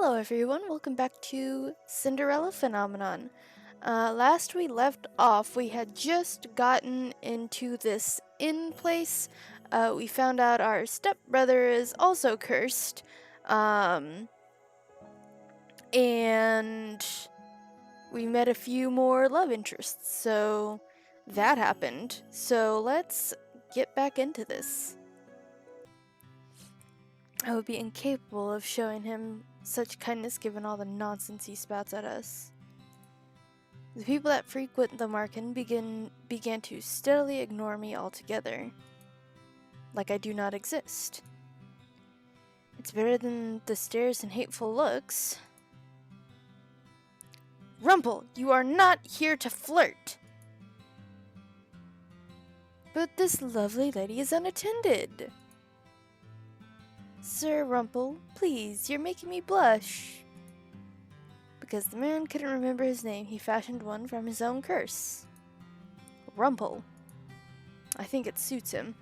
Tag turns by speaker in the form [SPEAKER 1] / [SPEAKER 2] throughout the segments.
[SPEAKER 1] Hello everyone, welcome back to Cinderella Phenomenon. Last we left off, we had just gotten into this inn place. We found out our stepbrother is also cursed. And we met a few more love interests, so that happened. So let's get back into this. I would be incapable of showing him such kindness given all the nonsense he spouts at us. The people that frequent the Marken began to steadily ignore me altogether, like I do not exist. It's better than the stares and hateful looks. Rumple, you are not here to flirt! But this lovely lady is unattended. Sir Rumple, please, you're making me blush. Because the man couldn't remember his name, he fashioned one from his own curse. Rumple. I think it suits him.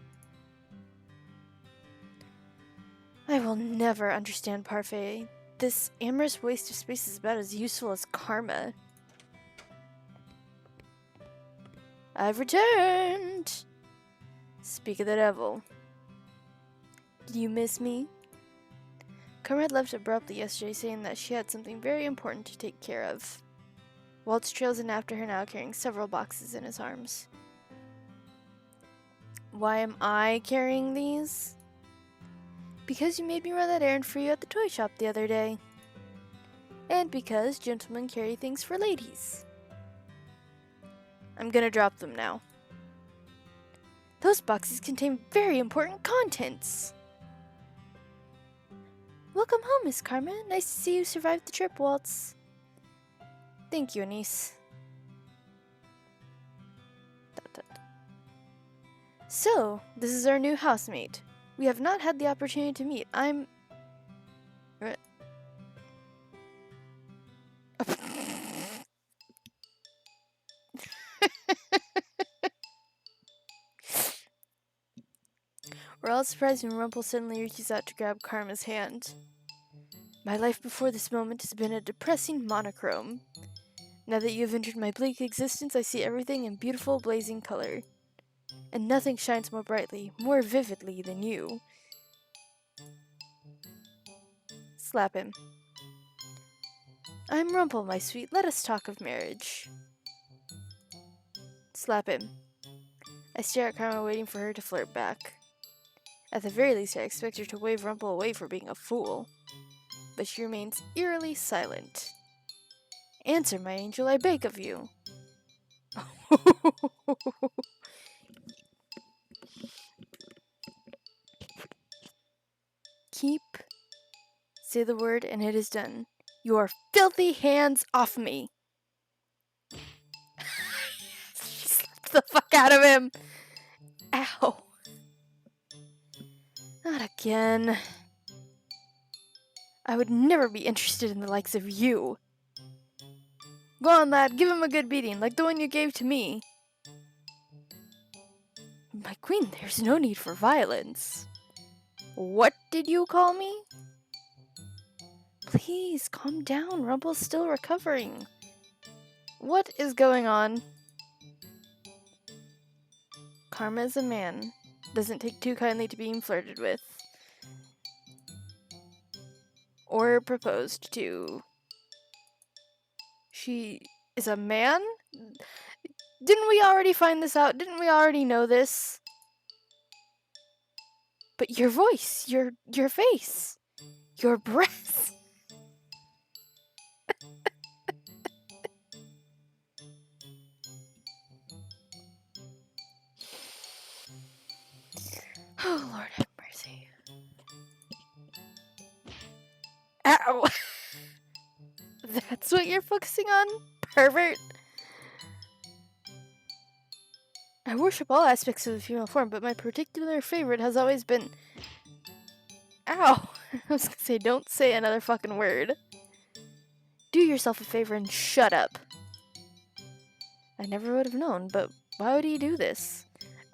[SPEAKER 1] I will never understand Parfait. This amorous waste of space is about as useful as karma. I've returned! Speak of the devil. Did you miss me? Karma had left abruptly yesterday, saying that she had something very important to take care of. Waltz trails in after her now, carrying several boxes in his arms. Why am I carrying these? Because you made me run that errand for you at the toy shop the other day. And because gentlemen carry things for ladies. I'm gonna drop them now. Those boxes contain very important contents. Welcome home, Miss Karma. Nice to see you survived the trip, Waltz. Thank you, Anise. So, this is our new housemate. We have not had the opportunity to meet. I'm... We're all surprised when Rumple suddenly reaches out to grab Karma's hand. My life before this moment has been a depressing monochrome. Now that you have entered my bleak existence, I see everything in beautiful, blazing color. And nothing shines more brightly, more vividly than you. Slap him. I'm Rumple, my sweet. Let us talk of marriage. Slap him. I stare at Karma, waiting for her to flirt back. At the very least, I expect her to wave Rumple away for being a fool. But she remains eerily silent. Answer, my angel, I beg of you. Keep. Say the word and it is done. Your filthy hands off me. Slap the fuck out of him. Ow. Not again. I would never be interested in the likes of you. Go on, lad, give him a good beating, like the one you gave to me. My queen, there's no need for violence. What did you call me? Please, calm down, Rumple's still recovering. What is going on? Karma is a man. Doesn't take too kindly to being flirted with. Or proposed to. She is a man? Didn't we already find this out? Didn't we already know this? But your voice, your face, your breath. Oh, Lord have mercy. Ow! That's what you're focusing on, pervert? I worship all aspects of the female form, but my particular favorite has always been... Ow! I was gonna say, don't say another fucking word. Do yourself a favor and shut up. I never would have known, but why would he do this?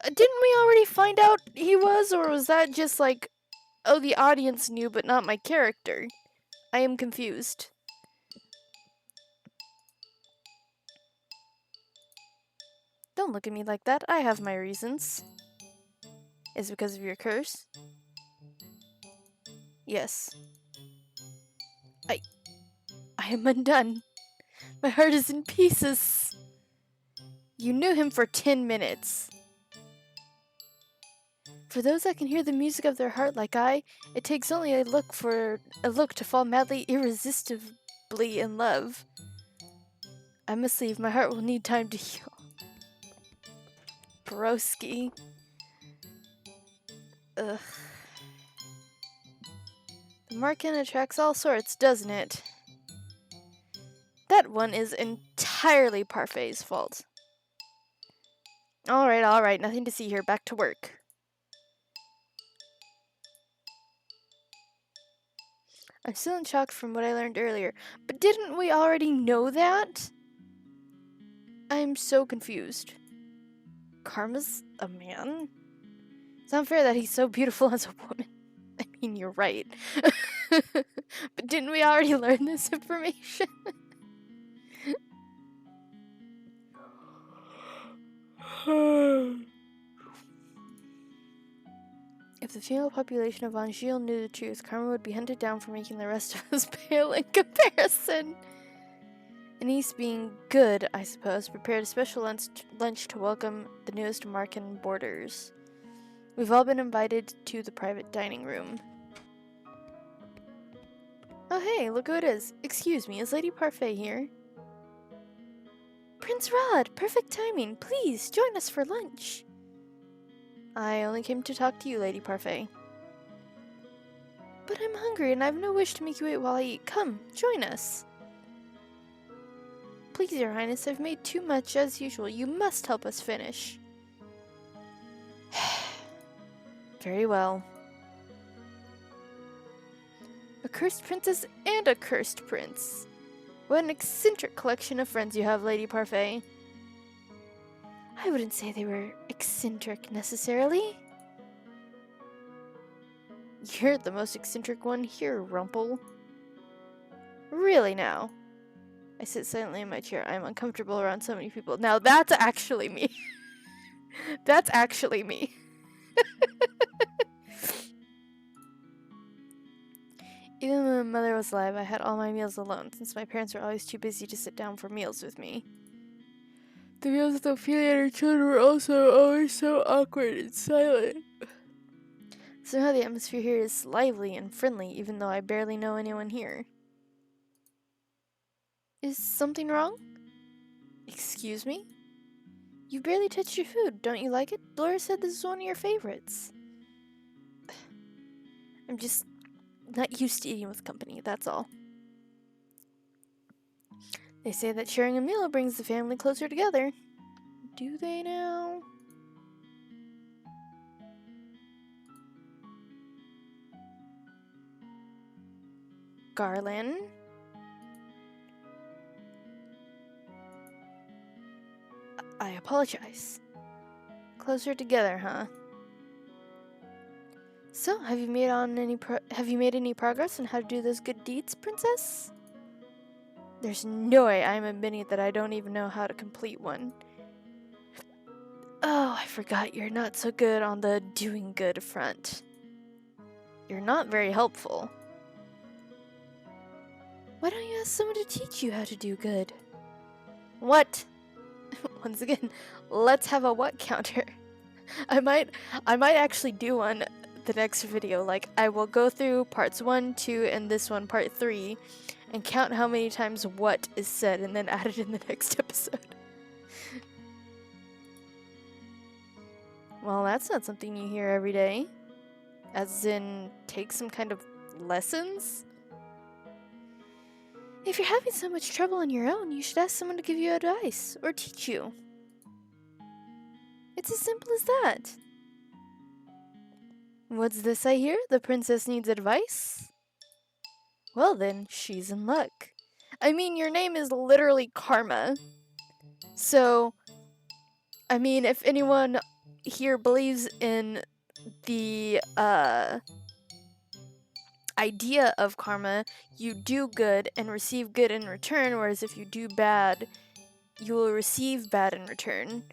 [SPEAKER 1] Didn't we already find out he was, or was that just like, oh, the audience knew, but not my character? I am confused. Don't look at me like that. I have my reasons. Is it because of your curse? Yes. I am undone. My heart is in pieces. You knew him for 10 minutes. For those that can hear the music of their heart like I, it takes only a look to fall madly, irresistibly in love. I must leave. My heart will need time to heal. Broski. Ugh. The Markin attracts all sorts, doesn't it? That one is entirely Parfait's fault. Alright, nothing to see here. Back to work. I'm still in shock from what I learned earlier, but didn't we already know that? I'm so confused. Karma's a man? It's unfair that he's so beautiful as a woman. I mean, you're right. But didn't we already learn this information? If the female population of Anjou knew the truth, Karma would be hunted down for making the rest of us pale in comparison. Anise, being good, I suppose, prepared a special lunch to welcome the newest Markin boarders. We've all been invited to the private dining room. Oh hey, look who it is. Excuse me, is Lady Parfait here? Prince Rod, perfect timing. Please, join us for lunch. I only came to talk to you, Lady Parfait. But I'm hungry and I have no wish to make you wait while I eat. Come, join us. Please, Your Highness, I've made too much as usual. You must help us finish. Very well. A cursed princess and a cursed prince. What an eccentric collection of friends you have, Lady Parfait. I wouldn't say they were eccentric necessarily. You're the most eccentric one here, Rumple. Really now? I sit silently in my chair. I'm uncomfortable around so many people. Now that's actually me. That's actually me. Even when my mother was alive, I had all my meals alone, since my parents were always too busy to sit down for meals with me. The meals with Ophelia and her children were also always so awkward and silent. Somehow the atmosphere here is lively and friendly, even though I barely know anyone here. Is something wrong? Excuse me? You barely touched your food. Don't you like it? Laura said this is one of your favorites. I'm just not used to eating with company, that's all. They say that sharing a meal brings the family closer together. Do they now? Garland? I apologize. Closer together, huh? So, have you made any progress on how to do those good deeds, Princess? There's no way I'm admitting that I don't even know how to complete one. Oh, I forgot you're not so good on the doing good front. You're not very helpful. Why don't you ask someone to teach you how to do good? What? Once again, let's have a what counter. I might actually do one the next video. Like, I will go through parts 1, 2, and this one, part 3, and count how many times what is said, and then add it in the next episode. Well, that's not something you hear every day. As in, take some kind of lessons? If you're having so much trouble on your own, you should ask someone to give you advice, or teach you. It's as simple as that. What's this I hear? The princess needs advice? Well then, she's in luck. I mean, your name is literally Karma. So, I mean, if anyone here believes in the, idea of karma, you do good and receive good in return, whereas if you do bad, you will receive bad in return.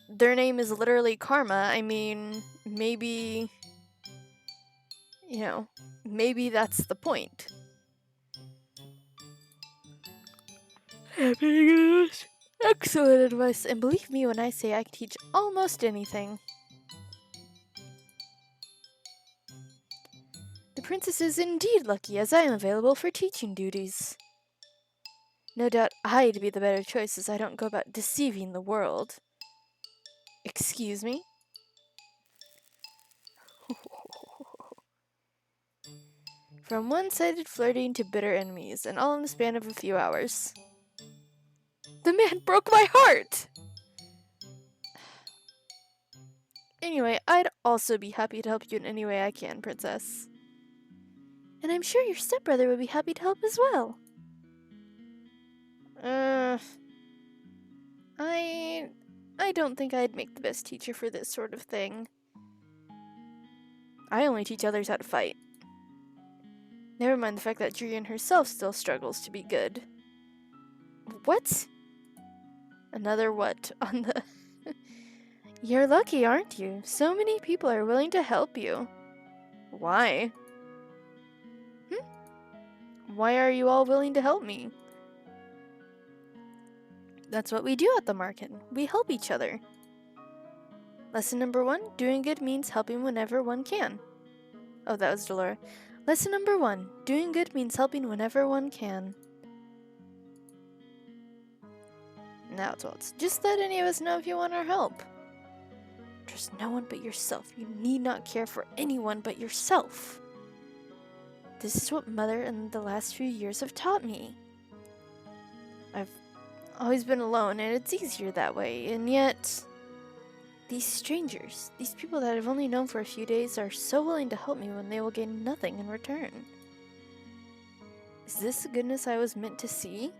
[SPEAKER 1] Their name is literally karma. I mean, maybe, you know, maybe that's the point. Excellent advice, and believe me when I say I can teach almost anything. The princess is indeed lucky, as I am available for teaching duties. No doubt I'd be the better choice, as I don't go about deceiving the world. Excuse me? From one-sided flirting to bitter enemies, and all in the span of a few hours. The man broke my heart! Anyway, I'd also be happy to help you in any way I can, princess. And I'm sure your stepbrother would be happy to help as well. I don't think I'd make the best teacher for this sort of thing. I only teach others how to fight. Never mind the fact that Julian herself still struggles to be good. What? Another what on the... You're lucky, aren't you? So many people are willing to help you. Why? Why are you all willing to help me? That's what we do at the market. We help each other. Lesson number 1, doing good means helping whenever one can. Oh, that was Delora. Lesson number 1, doing good means helping whenever one can. Now it's Waltz. Just let any of us know if you want our help. Trust no one but yourself. You need not care for anyone but yourself. This is what Mother and the last few years have taught me. I've always been alone, and it's easier that way, and yet... These strangers, these people that I've only known for a few days, are so willing to help me when they will gain nothing in return. Is this the goodness I was meant to see?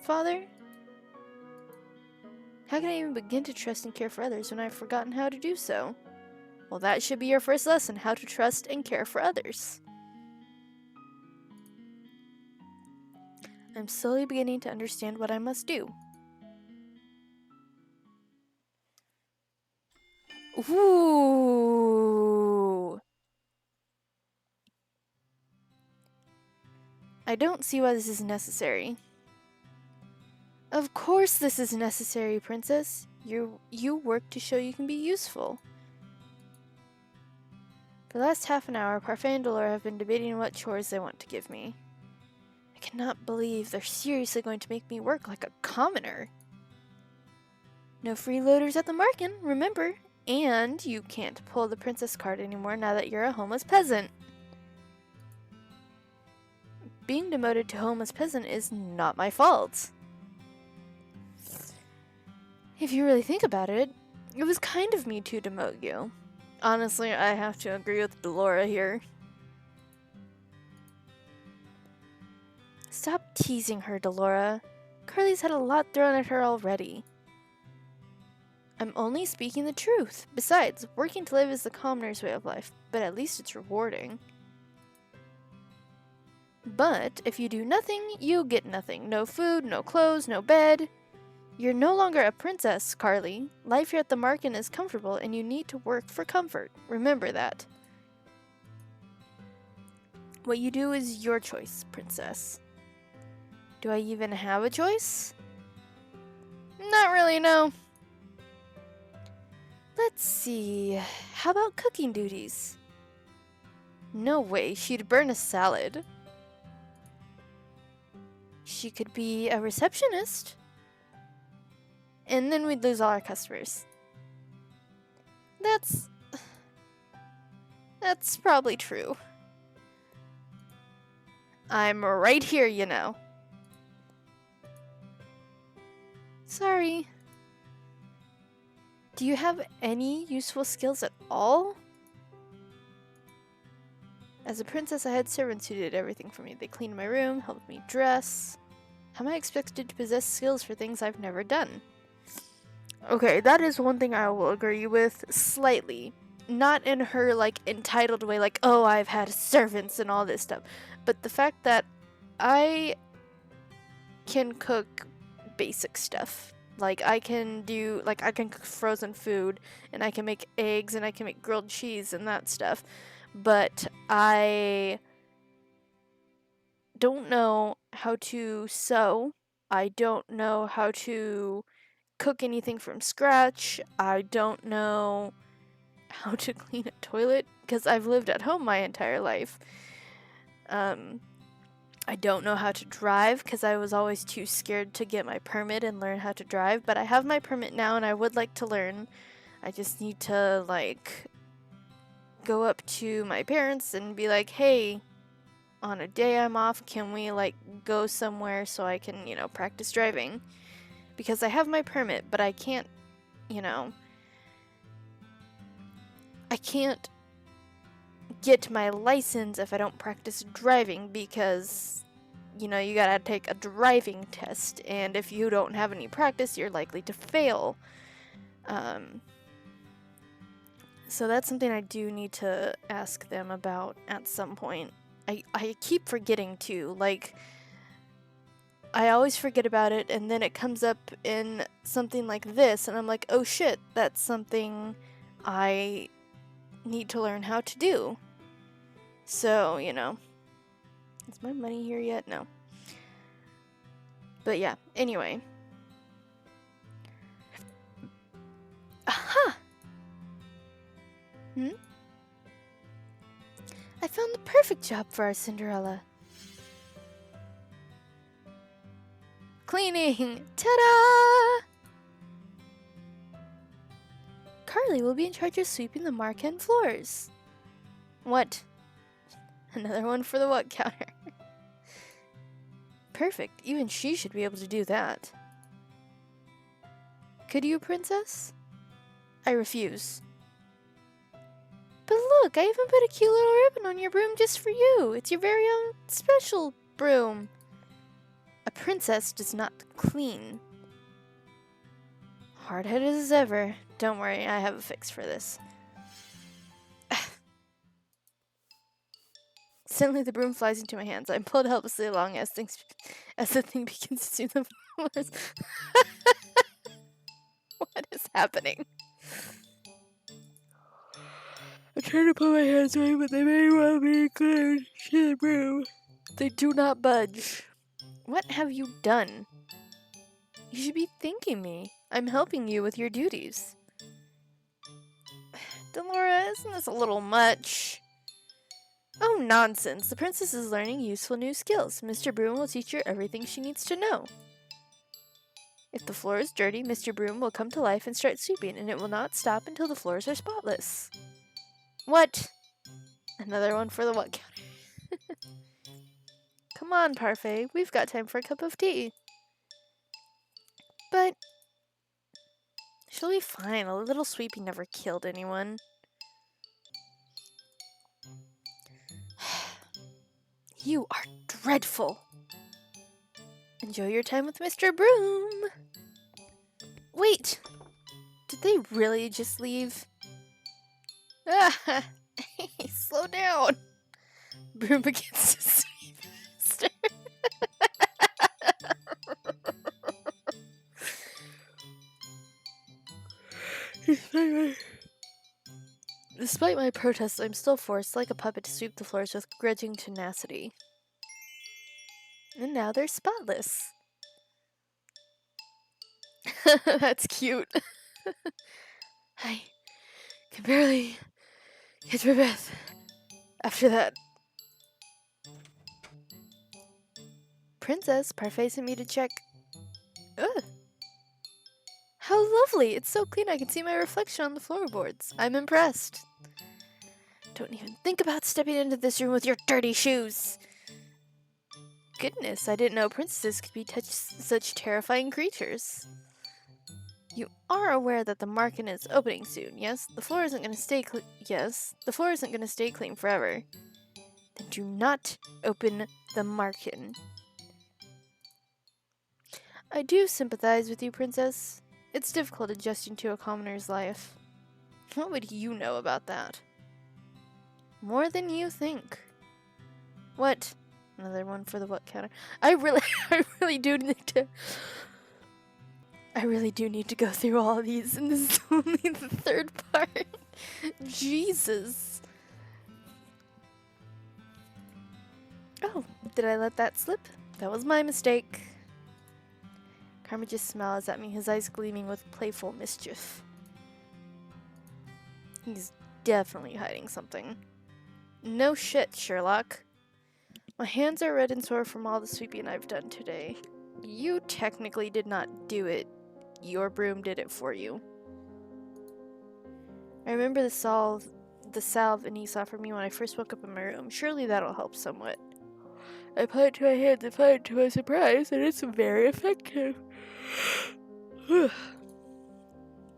[SPEAKER 1] Father? How can I even begin to trust and care for others when I've forgotten how to do so? Well, that should be your first lesson, how to trust and care for others. I'm slowly beginning to understand what I must do. Ooh. I don't see why this is necessary. Of course this is necessary, Princess. You work to show you can be useful. For the last half an hour, Parfait and Delora have been debating what chores they want to give me. I cannot believe they're seriously going to make me work like a commoner. No freeloaders at the market, remember? And you can't pull the princess card anymore now that you're a homeless peasant. Being demoted to homeless peasant is not my fault. If you really think about it, it was kind of me to demote you. Honestly, I have to agree with Delora here. Stop teasing her, Delora. Carly's had a lot thrown at her already. I'm only speaking the truth. Besides, working to live is the commoner's way of life, but at least it's rewarding. But if you do nothing, you get nothing. No food, no clothes, no bed. You're no longer a princess, Carly. Life here at the market is comfortable, and you need to work for comfort. Remember that. What you do is your choice, princess. Do I even have a choice? Not really, no. Let's see. How about cooking duties? No way, she'd burn a salad. She could be a receptionist. And then we'd lose all our customers. That's probably true. I'm right here, you know. Sorry. Do you have any useful skills at all? As a princess, I had servants who did everything for me. They cleaned my room, helped me dress. How am I expected to possess skills for things I've never done? Okay, that is one thing I will agree with slightly. not in her, like, entitled way, like, oh, I've had servants and all this stuff, but the fact that I can cook basic stuff. Like, I can cook frozen food, and I can make eggs, and I can make grilled cheese and that stuff, but I don't know how to sew. I don't know how to cook anything from scratch. I don't know how to clean a toilet because I've lived at home my entire life. I don't know how to drive because I was always too scared to get my permit and learn how to drive, but I have my permit now and I would like to learn. I just need to, like, go up to my parents and be like, hey, on a day I'm off, can we, like, go somewhere so I can, you know, practice driving? Because I have my permit, but I can't, you know, I can't get my license if I don't practice driving because, you know, you gotta take a driving test, and if you don't have any practice, you're likely to fail. So that's something I do need to ask them about at some point. I keep forgetting to, like, I always forget about it, and then it comes up in something like this, and I'm like, oh shit, that's something I need to learn how to do. So, you know. Is my money here yet? No. But yeah, anyway. Aha! I found the perfect job for our Cinderella. Cleaning! Ta-da! Carly will be in charge of sweeping the Marken floors. What? Another one for the what counter. Perfect. Even she should be able to do that. Could you, princess? I refuse. But look, I even put a cute little ribbon on your broom just for you. It's your very own special broom. A princess does not clean. Hard-headed as ever. Don't worry, I have a fix for this. Suddenly the broom flies into my hands. I'm pulled helplessly along as the thing begins to sweep the floors. What is happening? I try to put my hands away, but they may well be glued to the broom. They do not budge. What have you done? You should be thanking me. I'm helping you with your duties. Delora, isn't this a little much? Oh, nonsense. The princess is learning useful new skills. Mr. Broom will teach her everything she needs to know. If the floor is dirty, Mr. Broom will come to life and start sweeping, and it will not stop until the floors are spotless. What? Another one for the what counter. Come on, Parfait. We've got time for a cup of tea. But she'll be fine. A little sweeping never killed anyone. You are dreadful. Enjoy your time with Mr. Broom. Wait. Did they really just leave? Ah, hey, slow down. Broom begins to sweep faster. Despite my protests, I'm still forced like a puppet to sweep the floors with grudging tenacity. And now they're spotless. That's cute. I can barely catch my breath after that. Princess, Parfait sent me to check. Ugh. How lovely! It's so clean I can see my reflection on the floorboards. I'm impressed. Don't even think about stepping into this room with your dirty shoes. Goodness, I didn't know princesses could be such terrifying creatures. You are aware that the Marken is opening soon, yes? The floor isn't going to stay clean. Yes, the floor isn't going to stay clean forever. Then do not open the Marken. I do sympathize with you, princess. It's difficult adjusting to a commoner's life. What would you know about that? More than you think. What? Another one for the what counter. I really do need to... I really do need to go through all these, and this is only the third part. Jesus. Oh, did I let that slip? That was my mistake. Karma just smiles at me, his eyes gleaming with playful mischief. He's definitely hiding something. No shit, Sherlock. My hands are red and sore from all the sweeping I've done today. You technically did not do it. Your broom did it for you. I remember the salve Anise offered me when I first woke up in my room. Surely that'll help somewhat. I apply it to my hands and find to my surprise, and it's very effective.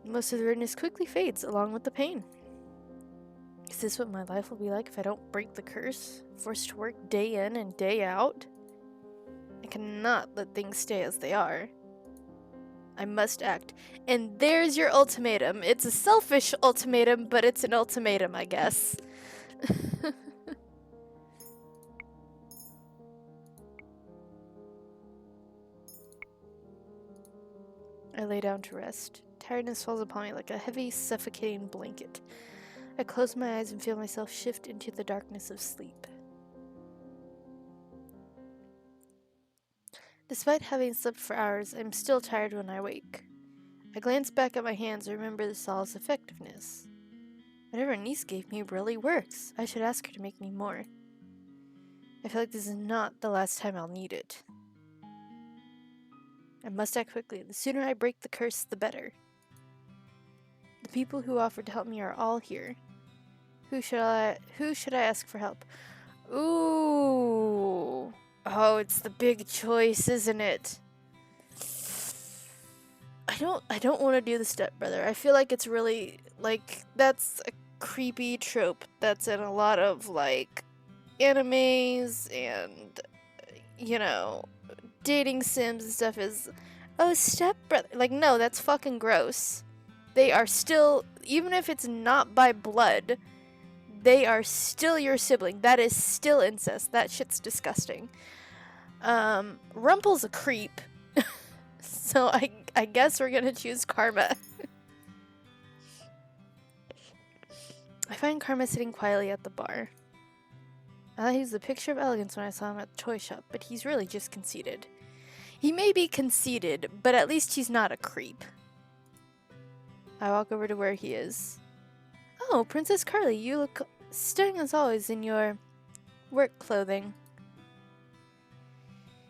[SPEAKER 1] Most of the redness quickly fades, along with the pain. Is this what my life will be like if I don't break the curse? Forced to work day in and day out? I cannot let things stay as they are. I must act. And there's your ultimatum. It's a selfish ultimatum, but it's an ultimatum, I guess. I lay down to rest. Tiredness falls upon me like a heavy, suffocating blanket. I close my eyes and feel myself shift into the darkness of sleep. Despite having slept for hours, I'm still tired when I wake. I glance back at my hands and remember the salve's effectiveness. Whatever Niece gave me really works. I should ask her to make me more. I feel like this is not the last time I'll need it. I must act quickly. The sooner I break the curse, the better. The people who offered to help me are all here. Who should I ask for help? Ooh. Oh, it's the big choice, isn't it? I don't want to do the stepbrother. I feel like it's really, like, that's a creepy trope that's in a lot of, like, animes and, you know, dating sims and stuff is, oh, stepbrother. Like, no, that's fucking gross. They are still, even if it's not by blood, they are still your sibling. That is still incest. That shit's disgusting. Rumple's a creep. So I guess we're gonna choose Karma. I find Karma sitting quietly at the bar. I thought he was the picture of elegance when I saw him at the toy shop, but he's really just conceited. He may be conceited, but at least he's not a creep. I walk over to where he is. Oh, Princess Carly, you look stunning as always in your work clothing.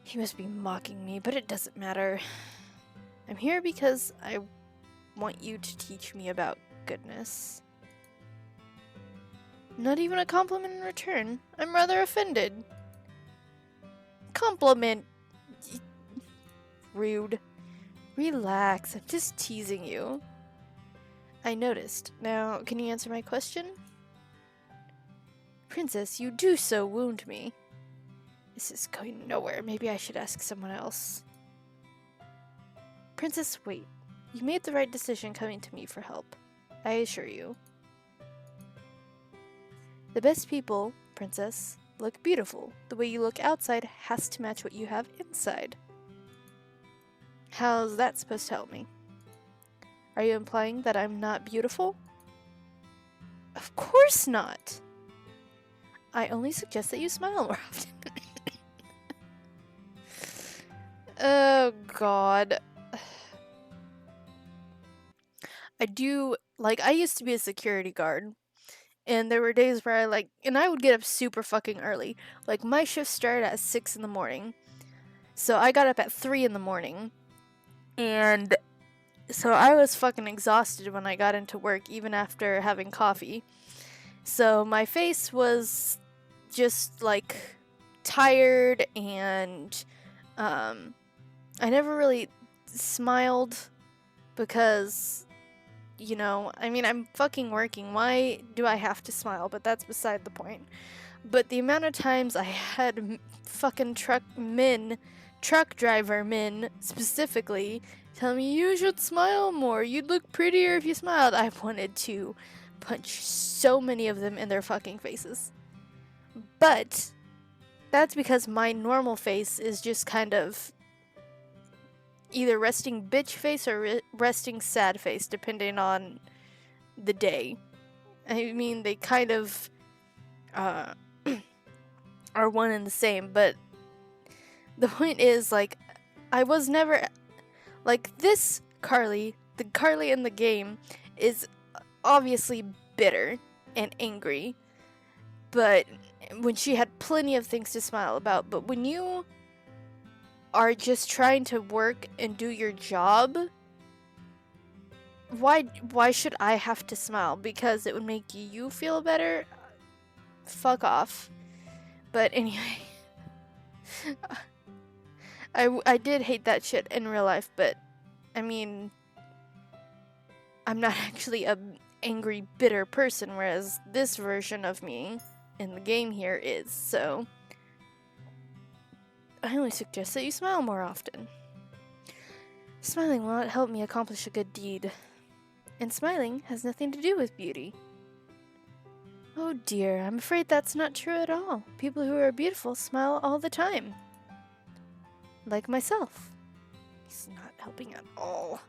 [SPEAKER 1] He must be mocking me, but it doesn't matter. I'm here because I want you to teach me about goodness. Not even a compliment in return. I'm rather offended. Compliment. Rude. Relax, I'm just teasing you. I noticed. Now, can you answer my question? Princess, you do so wound me. This is going nowhere. Maybe I should ask someone else. Princess, wait. You made the right decision coming to me for help. I assure you. The best people, Princess, look beautiful. The way you look outside has to match what you have inside. How's that supposed to help me? Are you implying that I'm not beautiful? Of course not! I only suggest that you smile more often. Oh god. I used to be a security guard. And there were days where I would get up super fucking early. Like, my shift started at 6 in the morning. So I got up at 3 in the morning. And so I was fucking exhausted when I got into work, even after having coffee. So my face was just, like, tired, and I never really smiled because, you know, I mean, I'm fucking working. Why do I have to smile? But that's beside the point. But the amount of times I had fucking truck men truck driver men specifically tell me you should smile more. You'd look prettier if you smiled. I wanted to punch so many of them in their fucking faces. But that's because my normal face is just kind of either resting bitch face or resting sad face, depending on the day. I mean, they kind of are one and the same, but the point is, like, I was never, like, this Carly, the Carly in the game, is obviously bitter and angry, but when she had plenty of things to smile about. But when you are just trying to work and do your job, why should I have to smile? Because it would make you feel better? Fuck off. But anyway, I did hate that shit in real life, but I mean, I'm not actually a angry, bitter person, whereas this version of me in the game here is, so I only suggest that you smile more often. Smiling will not help me accomplish a good deed, and smiling has nothing to do with beauty. Oh dear, I'm afraid that's not true at all. People who are beautiful smile all the time. Like myself. He's not helping at all.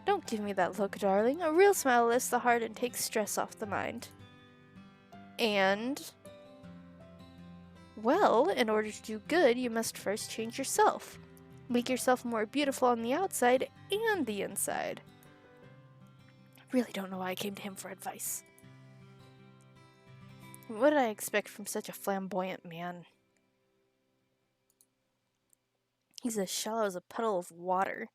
[SPEAKER 1] Don't give me that look, darling. A real smile lifts the heart and takes stress off the mind. And, well, in order to do good, you must first change yourself. Make yourself more beautiful on the outside and the inside. I really don't know why I came to him for advice. What did I expect from such a flamboyant man? He's as shallow as a puddle of water.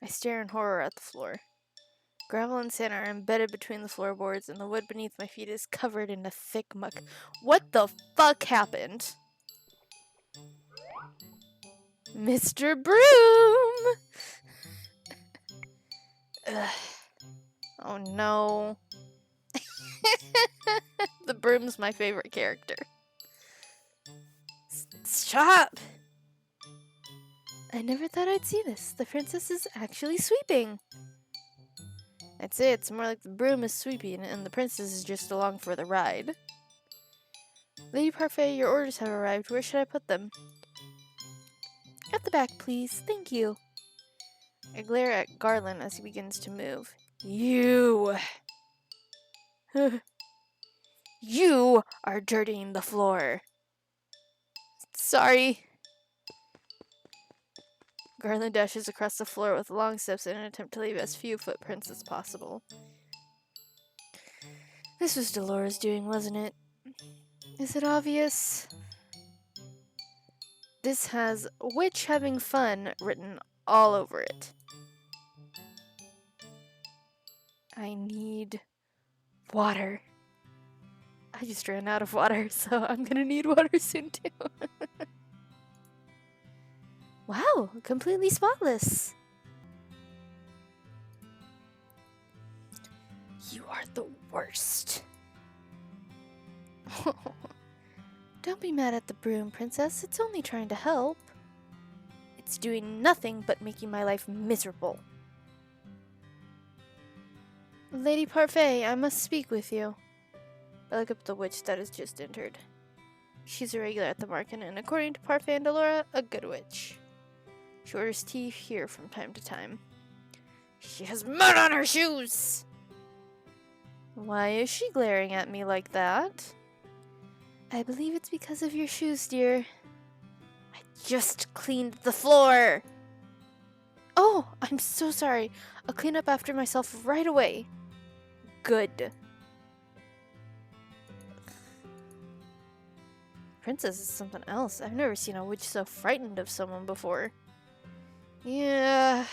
[SPEAKER 1] I stare in horror at the floor. Gravel and sand are embedded between the floorboards, and the wood beneath my feet is covered in a thick muck. What the fuck happened? Mr. Broom! Ugh. Oh no. The Broom's my favorite character. Stop! I never thought I'd see this. The princess is actually sweeping. I'd say it's more like the Broom is sweeping and the princess is just along for the ride. Lady Parfait, your orders have arrived. Where should I put them? At the back, please. Thank you. I glare at Garland as he begins to move. You! You are dirtying the floor. Sorry. Garland dashes across the floor with long steps in an attempt to leave as few footprints as possible. This was Delora's doing, wasn't it? Is it obvious? This has "Witch Having Fun" written all over it. I need water. I just ran out of water, so I'm gonna need water soon too. Wow, completely spotless. You are the worst. Don't be mad at the Broom, Princess. It's only trying to help. It's doing nothing but making my life miserable. Lady Parfait, I must speak with you. I look up at the witch that has just entered. She's a regular at the market, and according to Parfait and Delora, a good witch. She orders tea here from time to time. She has mud on her shoes! Why is she glaring at me like that? I believe it's because of your shoes, dear. I just cleaned the floor! Oh, I'm so sorry. I'll clean up after myself right away. Good. Princess is something else. I've never seen a witch so frightened of someone before. Yeah.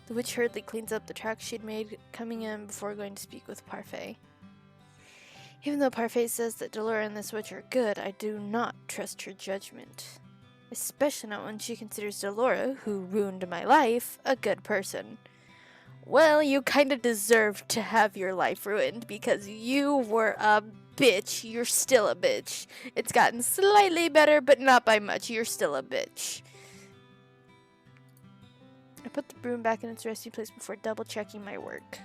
[SPEAKER 1] The witch hurriedly cleans up the tracks she'd made coming in before going to speak with Parfait. Even though Parfait says that Delora and this witch are good, I do not trust her judgment. Especially not when she considers Delora, who ruined my life, a good person. Well, you kinda deserved to have your life ruined because you were a bitch. You're still a bitch. It's gotten slightly better, but not by much. You're still a bitch. I put the broom back in its resting place before double checking my work.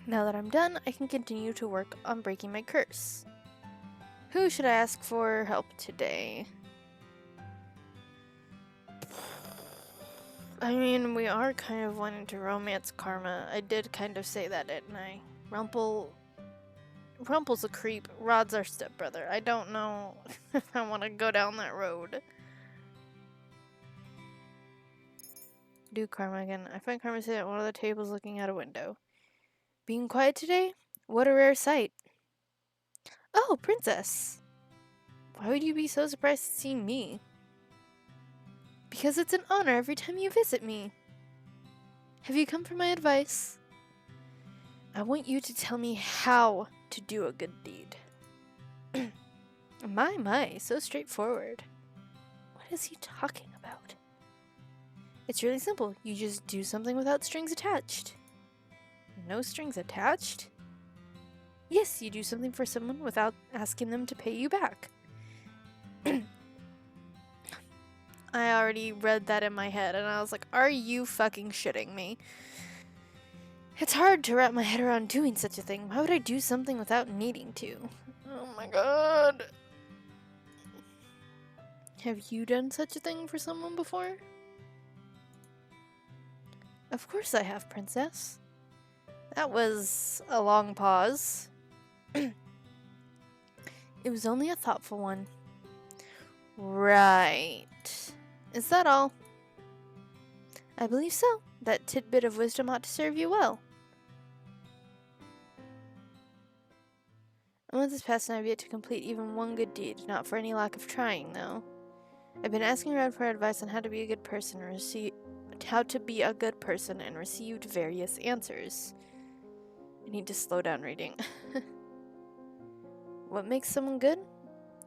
[SPEAKER 1] Now that I'm done, I can continue to work on breaking my curse. Who should I ask for help today? I mean, we are kind of wanting to romance Karma. I did kind of say that, didn't I? Rumple's a creep. Rod's our stepbrother. I don't know if I want to go down that road. Do Karma again. I find Karma sitting at one of the tables looking out a window. Being quiet today? What a rare sight. Oh, Princess. Why would you be so surprised to see me? Because it's an honor every time you visit me. Have you come for my advice? I want you to tell me how to do a good deed. My, so straightforward. What is he talking about? It's really simple. You just do something without strings attached. No strings attached? Yes, you do something for someone without asking them to pay you back. I already read that in my head and I was like, are you fucking shitting me? It's hard to wrap my head around doing such a thing. Why would I do something without needing to? Oh my god. Have you done such a thing for someone before? Of course I have, Princess. That was a long pause. It was only a thoughtful one. Right. Is that all? I believe so. That tidbit of wisdom ought to serve you well. A month has passed and I've yet to complete even one good deed. Not for any lack of trying, though. I've been asking around for advice on how to be a good person and received various answers. I need to slow down reading. What makes someone good?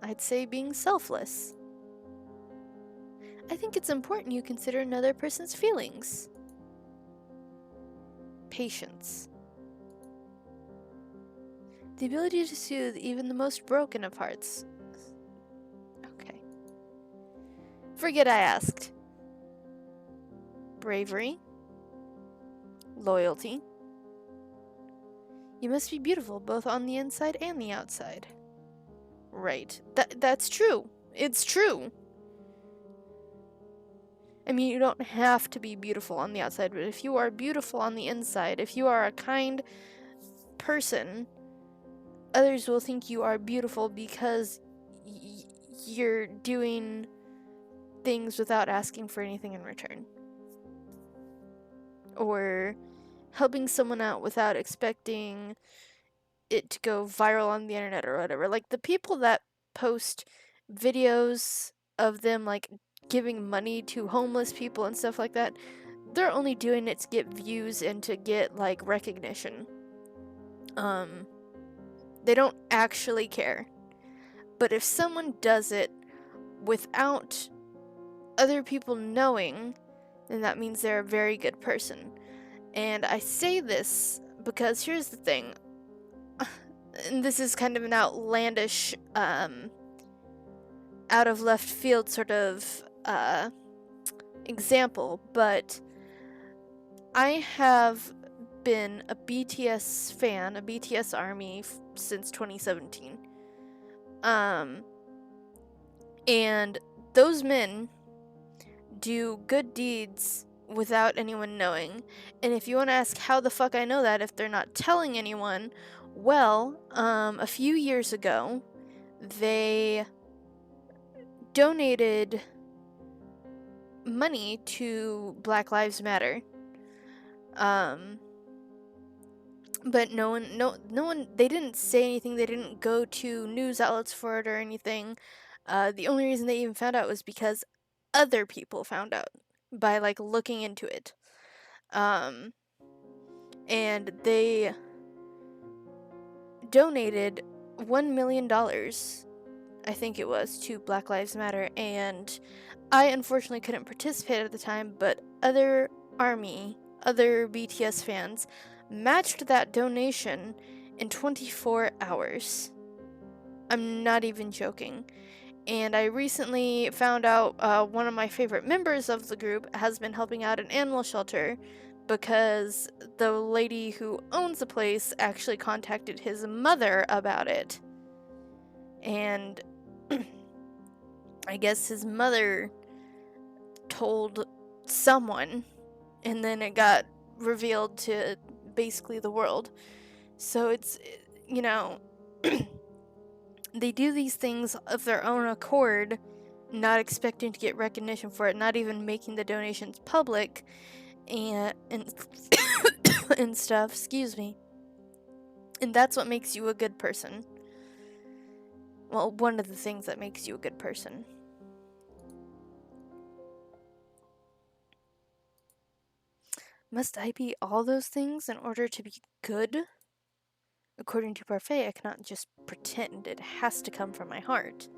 [SPEAKER 1] I'd say being selfless. I think it's important you consider another person's feelings. Patience. The ability to soothe even the most broken of hearts. Okay. Forget I asked. Bravery. Loyalty. You must be beautiful both on the inside and the outside. Right. That's true. It's true. I mean, you don't have to be beautiful on the outside, but if you are beautiful on the inside, if you are a kind person, others will think you are beautiful because you're doing things without asking for anything in return. Or helping someone out without expecting it to go viral on the internet or whatever. Like, the people that post videos of them, like, giving money to homeless people and stuff like that, they're only doing it to get views and to get, like, recognition. They don't actually care. But if someone does it without other people knowing, then that means they're a very good person. And I say this because here's the thing. And this is kind of an outlandish, out of left field sort of example, but I have been a BTS fan, a BTS ARMY since 2017. And those men do good deeds without anyone knowing. And if you want to ask how the fuck I know that if they're not telling anyone, well, a few years ago, they donated money to Black Lives Matter. But no one, they didn't say anything, they didn't go to news outlets for it or anything. The only reason they even found out was because other people found out by, like, looking into it. And they donated $1 million, I think it was, to Black Lives Matter, and I unfortunately couldn't participate at the time, but other ARMY other BTS fans matched that donation in 24 hours. I'm not even joking. And I recently found out one of my favorite members of the group has been helping out an animal shelter because the lady who owns the place actually contacted his mother about it. And I guess his mother told someone, and then it got revealed to basically the world. So it's, you know, they do these things of their own accord, not expecting to get recognition for it, not even making the donations public, and and stuff, excuse me. And that's what makes you a good person. Well, one of the things that makes you a good person. Must I be all those things in order to be good? According to Parfait, I cannot just pretend. It has to come from my heart.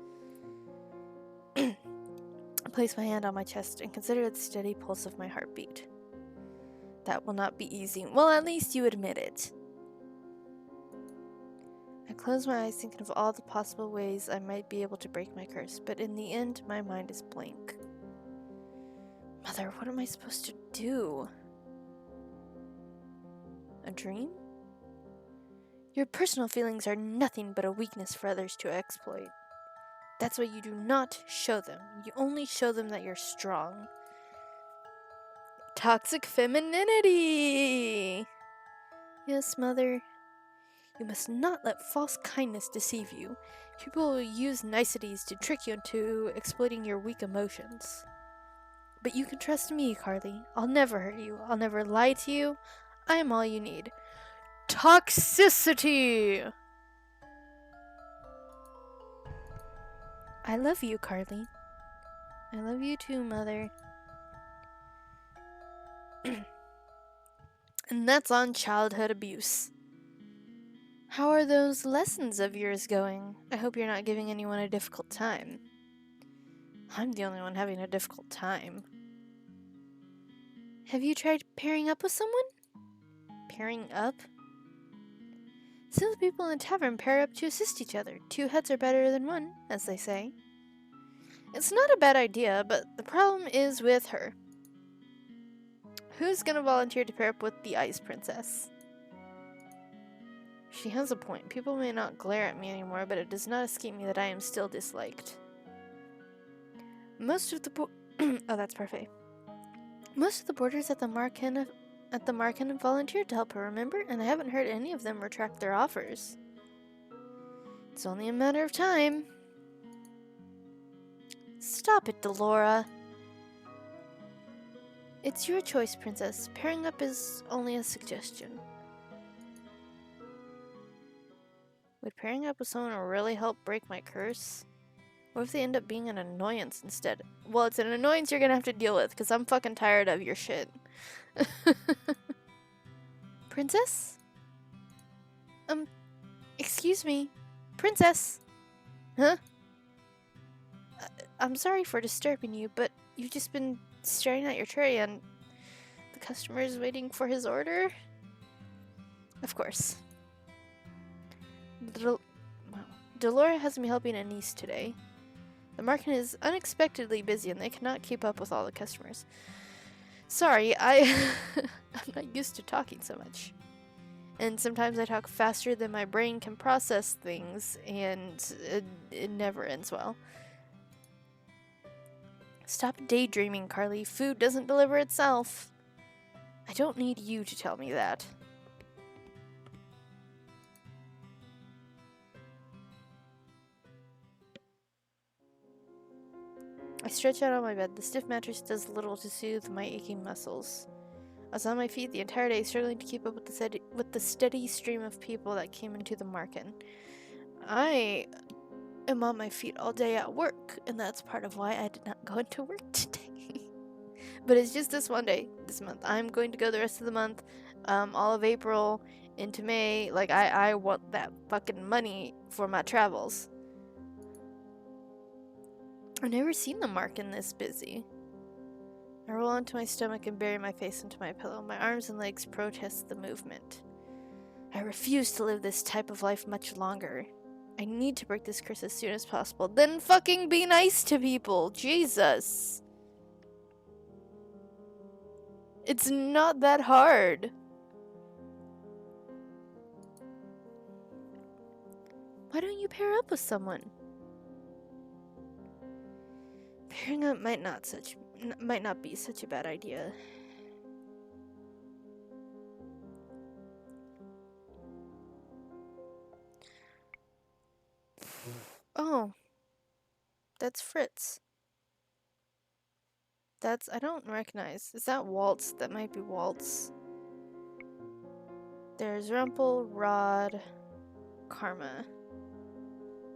[SPEAKER 1] I place my hand on my chest and consider the steady pulse of my heartbeat. That will not be easy. Well, at least you admit it. I close my eyes thinking of all the possible ways I might be able to break my curse, but in the end, my mind is blank. Mother, what am I supposed to do? A dream? Your personal feelings are nothing but a weakness for others to exploit. That's why you do not show them. You only show them that you're strong. Toxic femininity! Yes, Mother. You must not let false kindness deceive you. People will use niceties to trick you into exploiting your weak emotions. But you can trust me, Carly. I'll never hurt you. I'll never lie to you. I am all you need. Toxicity! I love you, Carly. I love you too, Mother. And that's on childhood abuse. How are those lessons of yours going? I hope you're not giving anyone a difficult time. I'm the only one having a difficult time. Have you tried pairing up with someone? Pairing up? Some of the people in the tavern pair up to assist each other. 2 heads are better than 1, as they say. It's not a bad idea, but the problem is with her. Who's gonna volunteer to pair up with the Ice Princess? She has a point. People may not glare at me anymore, but it does not escape me that I am still disliked. Most of the oh, that's perfect. Most of the boarders at the Marken have volunteered to help her, remember? And I haven't heard any of them retract their offers. It's only a matter of time. Stop it, Delora. It's your choice, Princess. Pairing up is only a suggestion. Would pairing up with someone really help break my curse? What if they end up being an annoyance instead? Well, it's an annoyance you're gonna have to deal with, because I'm fucking tired of your shit. Princess? Excuse me. Princess? Huh? I'm sorry for disturbing you, but you've just been staring at your tray and the customer is waiting for his order? Of course. Delora has me helping a niece today. The market is unexpectedly busy and they cannot keep up with all the customers. Sorry, I'm not used to talking so much. And sometimes I talk faster than my brain can process things, and it never ends well. Stop daydreaming, Carly. Food doesn't deliver itself. I don't need you to tell me that. I stretch out on my bed. The stiff mattress does little to soothe my aching muscles. I was on my feet the entire day, struggling to keep up with the steady stream of people that came into the market. I am on my feet all day at work, and that's part of why I did not go into work today. But it's just this one day, this month. I'm going to go the rest of the month, all of April into May. Like, I want that fucking money for my travels. I've never seen the market this busy. I roll onto my stomach and bury my face into my pillow. My arms and legs protest the movement. I refuse to live this type of life much longer. I need to break this curse as soon as possible. Then fucking be nice to people. Jesus. It's not that hard. Why don't you pair up with someone? Pairing up might not be such a bad idea. Oh. That's Fritz. I don't recognize. Is that Waltz? That might be Waltz. There's Rumpel, Rod, Karma.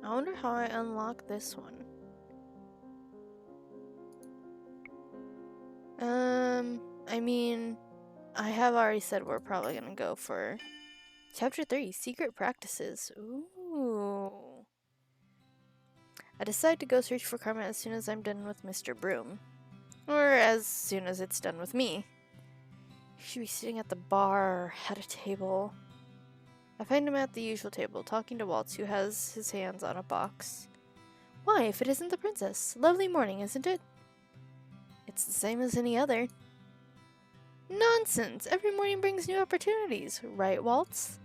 [SPEAKER 1] I wonder how I unlock this one. I mean, I have already said we're probably gonna go for Chapter 3, Secret Practices. Ooh. I decide to go search for Karma as soon as I'm done with Mr. Broom. Or as soon as it's done with me. He should be sitting at the bar, at a table. I find him at the usual table, talking to Waltz, who has his hands on a box. Why, if it isn't the princess? Lovely morning, isn't it? It's the same as any other. Nonsense! Every morning brings new opportunities, right, Waltz?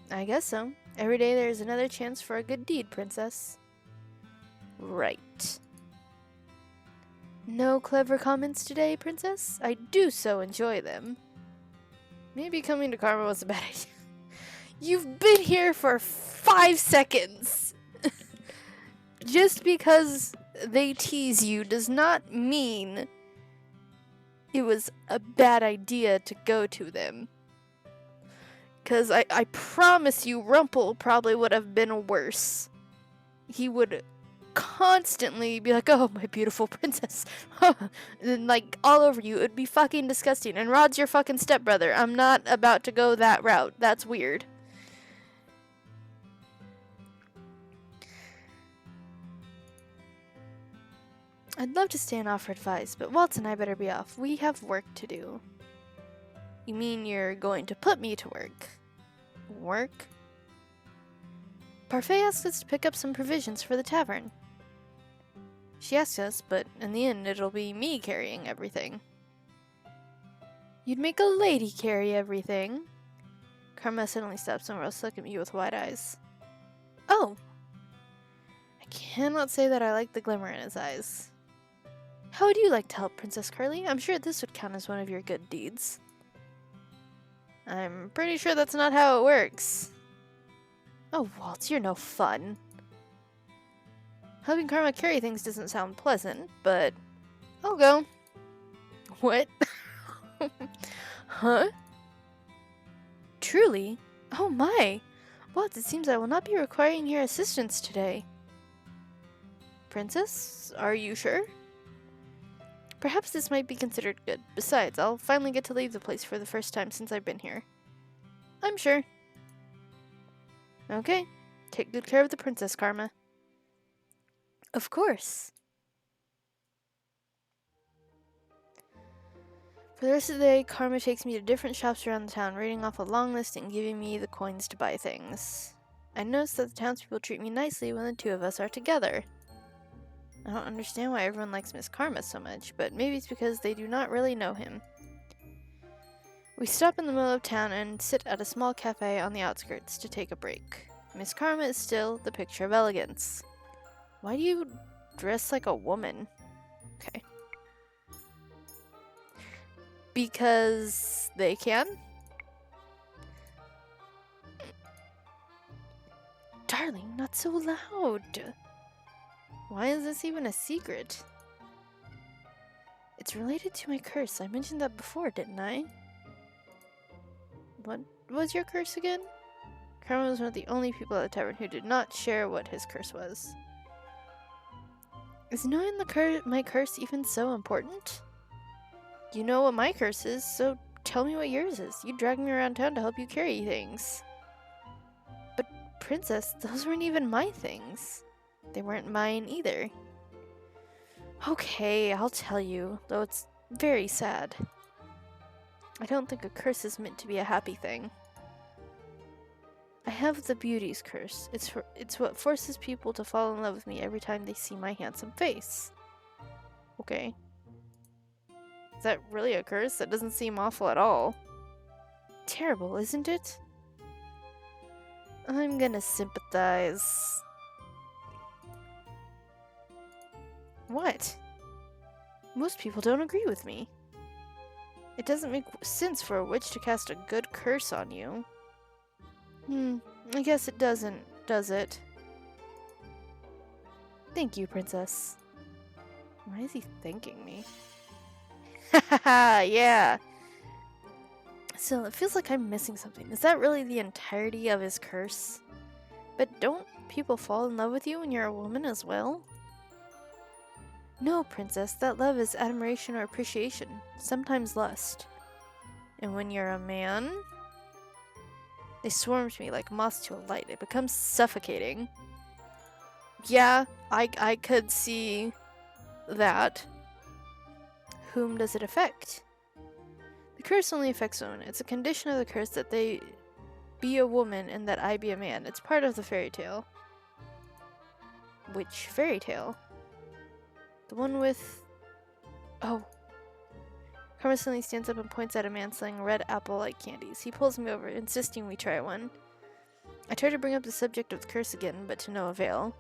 [SPEAKER 1] I guess so. Every day there's another chance for a good deed, princess. Right. No clever comments today, princess? I do so enjoy them. Maybe coming to Karma was a bad idea. You've been here for 5 seconds! Just because they tease you does not mean it was a bad idea to go to them. Because I promise you, Rumpel probably would have been worse. He would constantly be like, oh, my beautiful princess. And like, all over you. It would be fucking disgusting. And Rod's your fucking stepbrother. I'm not about to go that route. That's weird. I'd love to stay and offer advice, but Waltz and I better be off. We have work to do. You mean you're going to put me to work? Work? Parfait asked us to pick up some provisions for the tavern. She asked us, but in the end it'll be me carrying everything. You'd make a lady carry everything? Karma suddenly stops and Rose look at me with wide eyes. Oh! I cannot say that I like the glimmer in his eyes. How would you like to help, Princess Carly? I'm sure this would count as one of your good deeds. I'm pretty sure that's not how it works. Oh, Waltz, you're no fun. Helping Karma carry things doesn't sound pleasant, but I'll go. What? Huh? Truly? Oh my! Waltz, it seems I will not be requiring your assistance today. Princess, are you sure? Perhaps this might be considered good. Besides, I'll finally get to leave the place for the first time since I've been here. I'm sure. Okay. Take good care of the princess, Karma. Of course. For the rest of the day, Karma takes me to different shops around the town, reading off a long list and giving me the coins to buy things. I notice that the townspeople treat me nicely when the two of us are together. I don't understand why everyone likes Miss Karma so much, but maybe it's because they do not really know him. We stop in the middle of town and sit at a small cafe on the outskirts to take a break. Miss Karma is still the picture of elegance. Why do you dress like a woman? Okay. Because they can? Darling, not so loud. Why is this even a secret? It's related to my curse. I mentioned that before, didn't I? What was your curse again? Karma was one of the only people at the tavern who did not share what his curse was. Is knowing my curse even so important? You know what my curse is, so tell me what yours is. You dragged me around town to help you carry things. But, Princess, those weren't even my things. They weren't mine either. Okay, I'll tell you, though it's very sad. I don't think a curse is meant to be a happy thing. I have the beauty's curse. It's what forces people to fall in love with me every time they see my handsome face. Okay. Is that really a curse? That doesn't seem awful at all. Terrible, isn't it? I'm gonna sympathize. What? Most people don't agree with me. It doesn't make sense for a witch to cast a good curse on you. I guess it doesn't, does it? Thank you, Princess. Why is he thanking me? Haha, yeah! Still, it feels like I'm missing something. Is that really the entirety of his curse? But don't people fall in love with you when you're a woman as well? No, Princess, that love is admiration or appreciation, sometimes lust. And when you're a man, they swarm to me like moths to a light. It becomes suffocating. Yeah, I could see that. Whom does it affect? The curse only affects women. It's a condition of the curse that they be a woman and that I be a man. It's part of the fairy tale. Which fairy tale? The one with... Oh. Karma suddenly stands up and points at a man selling red apple-like candies. He pulls me over, insisting we try one. I try to bring up the subject of the curse again, but to no avail.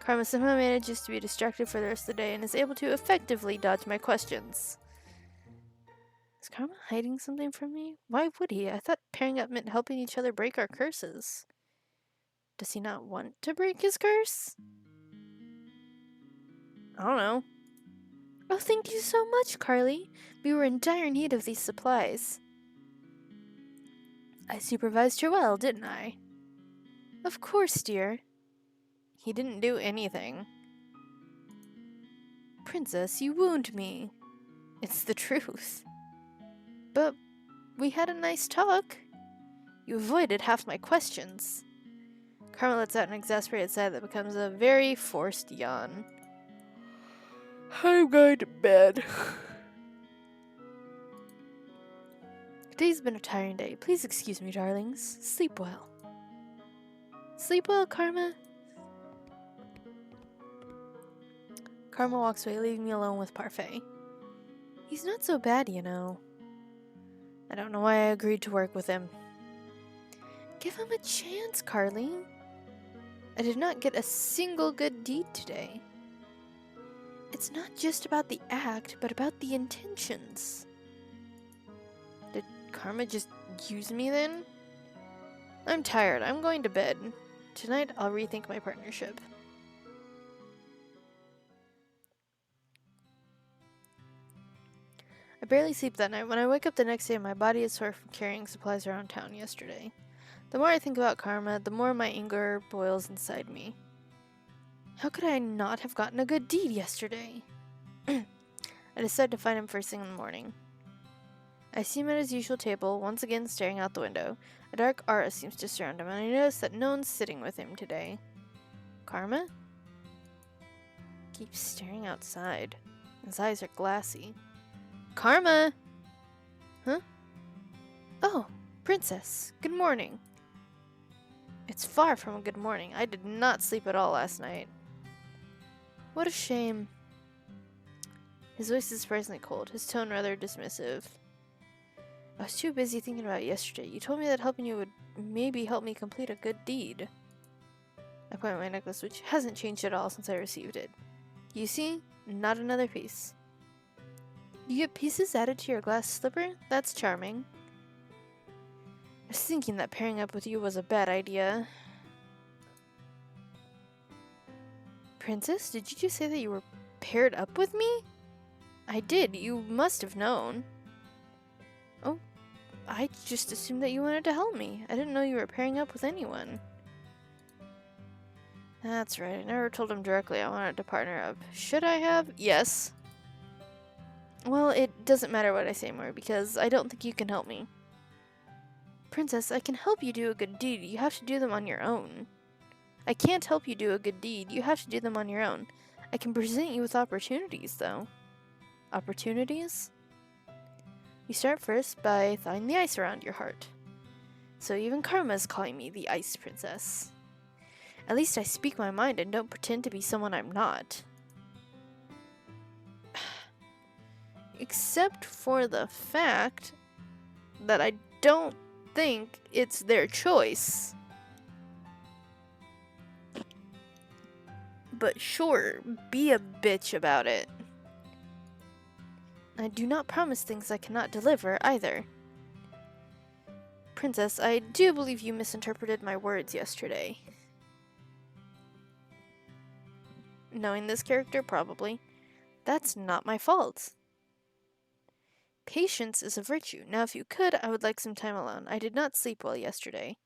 [SPEAKER 1] Karma somehow manages to be distracted for the rest of the day and is able to effectively dodge my questions. Is Karma hiding something from me? Why would he? I thought pairing up meant helping each other break our curses. Does he not want to break his curse? I don't know. Oh, thank you so much, Carly. We were in dire need of these supplies. I supervised her well, didn't I? Of course, dear. He didn't do anything. Princess, you wound me. It's the truth. But we had a nice talk. You avoided half my questions. Karma lets out an exasperated sigh that becomes a very forced yawn. I'm going to bed. Today's been a tiring day. Please excuse me, darlings. Sleep well. Sleep well, Karma. Karma walks away, leaving me alone with Parfait. He's not so bad, you know. I don't know why I agreed to work with him. Give him a chance, Carly. I did not get a single good deed today. It's not just about the act, but about the intentions. Did Karma just use me then? I'm tired. I'm going to bed. Tonight, I'll rethink my partnership. I barely sleep that night. When I wake up the next day, my body is sore from carrying supplies around town yesterday. The more I think about Karma, the more my anger boils inside me. How could I not have gotten a good deed yesterday? I decide to find him first thing in the morning. I see him at his usual table, once again staring out the window. A dark aura seems to surround him, and I notice that no one's sitting with him today. Karma? Keeps staring outside. His eyes are glassy. Karma! Huh? Oh, Princess. Good morning. It's far from a good morning. I did not sleep at all last night. What a shame. His voice is surprisingly cold, his tone rather dismissive. I was too busy thinking about yesterday. You told me that helping you would maybe help me complete a good deed. I point at my necklace, which hasn't changed at all since I received it. You see? Not another piece. You get pieces added to your glass slipper? That's charming. I was thinking that pairing up with you was a bad idea. Princess, did you just say that you were paired up with me? I did. You must have known. Oh, I just assumed that you wanted to help me. I didn't know you were pairing up with anyone. That's right. I never told him directly I wanted to partner up. Should I have? Yes. Well, it doesn't matter what I say more, because I don't think you can help me. Princess, I can help you do a good deed. You have to do them on your own. I can't help you do a good deed. You have to do them on your own. I can present you with opportunities, though. Opportunities? You start first by thawing the ice around your heart. So even Karma's calling me the Ice Princess. At least I speak my mind and don't pretend to be someone I'm not. Except for the fact that I don't think it's their choice. But sure, be a bitch about it. I do not promise things I cannot deliver, either. Princess, I do believe you misinterpreted my words yesterday. Knowing this character, probably. That's not my fault. Patience is a virtue. Now, if you could, I would like some time alone. I did not sleep well yesterday.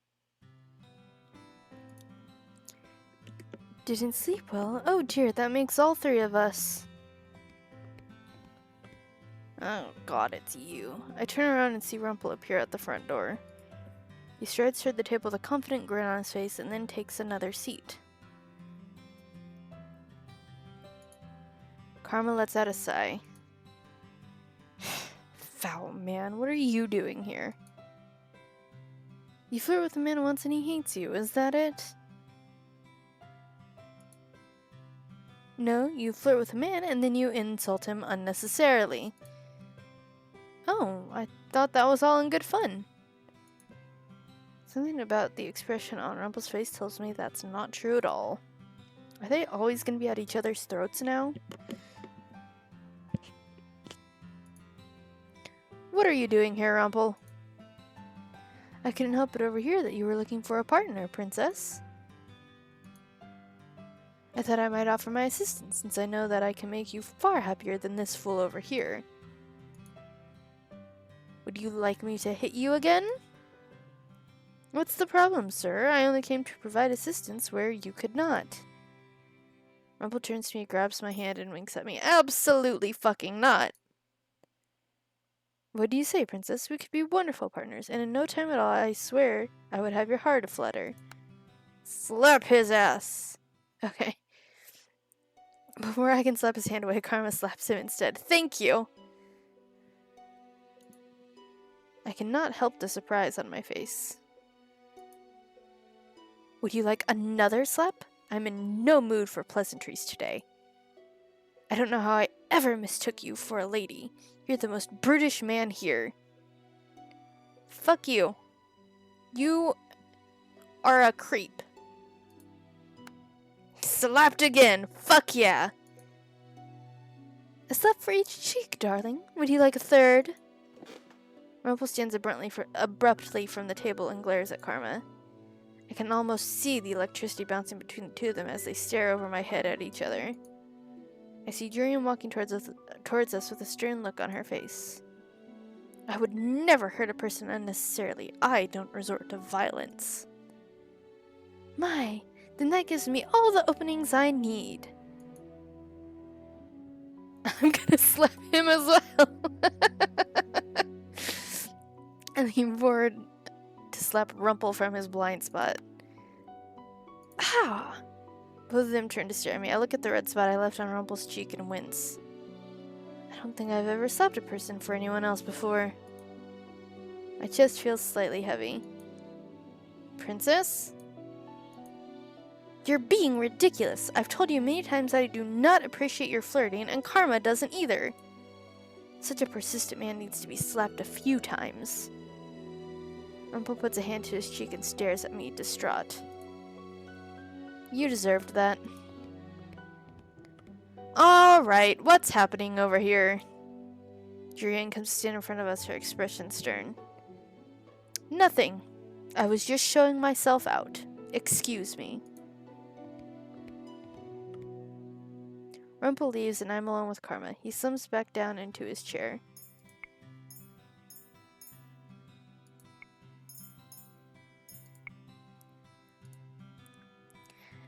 [SPEAKER 1] Didn't sleep well? Oh dear, that makes all three of us. Oh god, it's you. I turn around and see Rumple appear at the front door. He strides toward the table with a confident grin on his face and then takes another seat. Karma lets out a sigh. Foul man, what are you doing here? You flirt with a man once and he hates you, is that it? No, you flirt with a man and then you insult him unnecessarily. Oh, I thought that was all in good fun. Something about the expression on Rumple's face tells me that's not true at all. Are they always going to be at each other's throats now? What are you doing here, Rumple? I couldn't help but overhear that you were looking for a partner, Princess. I thought I might offer my assistance, since I know that I can make you far happier than this fool over here. Would you like me to hit you again? What's the problem, sir? I only came to provide assistance where you could not. Rumple turns to me, grabs my hand, and winks at me. Absolutely fucking not! What do you say, Princess? We could be wonderful partners, and in no time at all, I swear, I would have your heart aflutter. Slap his ass! Okay. Before I can slap his hand away, Karma slaps him instead. Thank you! I cannot help the surprise on my face. Would you like another slap? I'm in no mood for pleasantries today. I don't know how I ever mistook you for a lady. You're the most brutish man here. Fuck you. You are a creep. Slapped again. Fuck yeah. A slap for each cheek, darling. Would you like a third? Rumple stands abruptly from the table and glares at Karma. I can almost see the electricity bouncing between the two of them as they stare over my head at each other. I see Jurian walking towards us with a stern look on her face. I would never hurt a person unnecessarily. I don't resort to violence. My, then that gives me all the openings I need. I'm gonna slap him as well. And he roared to slap Rumple from his blind spot. Ah! Both of them turn to stare at me. I look at the red spot I left on Rumple's cheek and wince. I don't think I've ever slapped a person for anyone else before. My chest feels slightly heavy. Princess? You're being ridiculous. I've told you many times that I do not appreciate your flirting, and Karma doesn't either. Such a persistent man needs to be slapped a few times. Rumple puts a hand to his cheek and stares at me, distraught. You deserved that. Alright, what's happening over here? Jurian comes to stand in front of us, her expression stern. Nothing. I was just showing myself out. Excuse me. Rumple leaves and I'm alone with Karma. He slumps back down into his chair.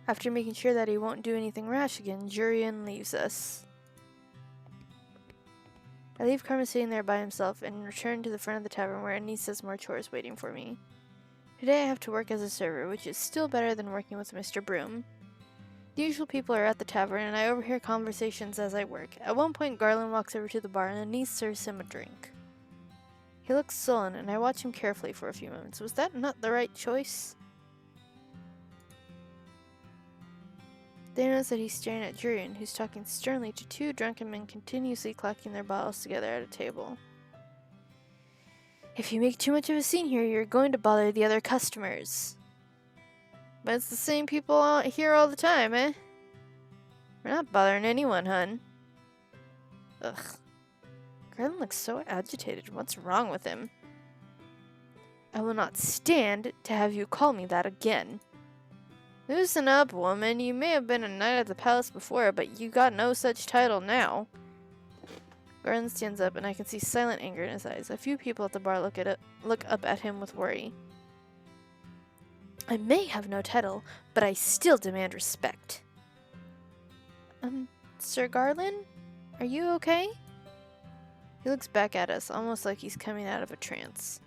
[SPEAKER 1] After making sure that he won't do anything rash again, Jurian leaves us. I leave Karma sitting there by himself and return to the front of the tavern where Anise has more chores waiting for me. Today I have to work as a server, which is still better than working with Mr. Broom. The usual people are at the tavern, and I overhear conversations as I work. At one point, Garland walks over to the bar, and a niece serves him a drink. He looks sullen, and I watch him carefully for a few moments. Was that not the right choice? They notice that he's staring at Jurian, who's talking sternly to two drunken men continuously clacking their bottles together at a table. If you make too much of a scene here, you're going to bother the other customers. But it's the same people here all the time, eh? We're not bothering anyone, hun. Ugh. Garland looks so agitated. What's wrong with him? I will not stand to have you call me that again. Loosen up, woman. You may have been a knight at the palace before, but you got no such title now. Garland stands up, and I can see silent anger in his eyes. A few people at the bar look up at him with worry. I may have no title, but I still demand respect. Sir Garland? Are you okay? He looks back at us, almost like he's coming out of a trance.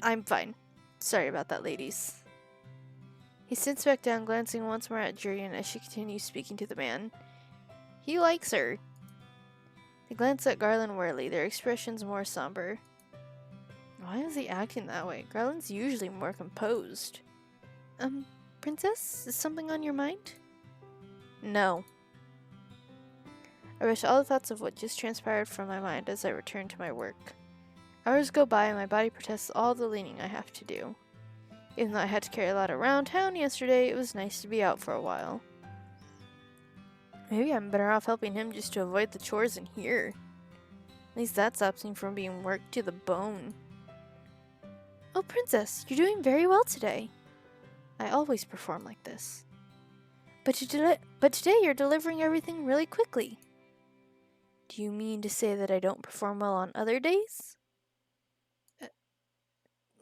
[SPEAKER 1] I'm fine. Sorry about that, ladies. He sits back down, glancing once more at Jurian as she continues speaking to the man. He likes her. They glance at Garland warily, their expressions more somber. Why is he acting that way? Garland's usually more composed. Princess? Is something on your mind? No. I wish all the thoughts of what just transpired from my mind as I return to my work. Hours go by and my body protests all the leaning I have to do. Even though I had to carry a lot around town yesterday, it was nice to be out for a while. Maybe I'm better off helping him just to avoid the chores in here. At least that stops me from being worked to the bone. Oh, Princess, you're doing very well today. I always perform like this. But today you're delivering everything really quickly. Do you mean to say that I don't perform well on other days?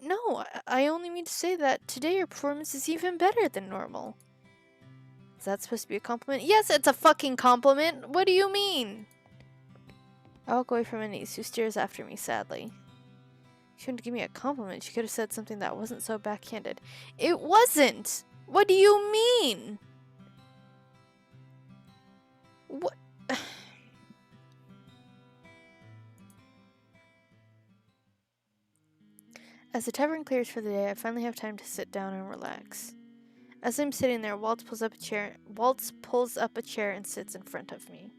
[SPEAKER 1] No, I only mean to say that today your performance is even better than normal. Is that supposed to be a compliment? Yes, it's a fucking compliment! What do you mean? I walk away from my niece, who stares after me sadly. She couldn't give me a compliment. She could have said something that wasn't so backhanded. It wasn't! What do you mean? What? As the tavern clears for the day, I finally have time to sit down and relax. As I'm sitting there, Waltz pulls up a chair and sits in front of me.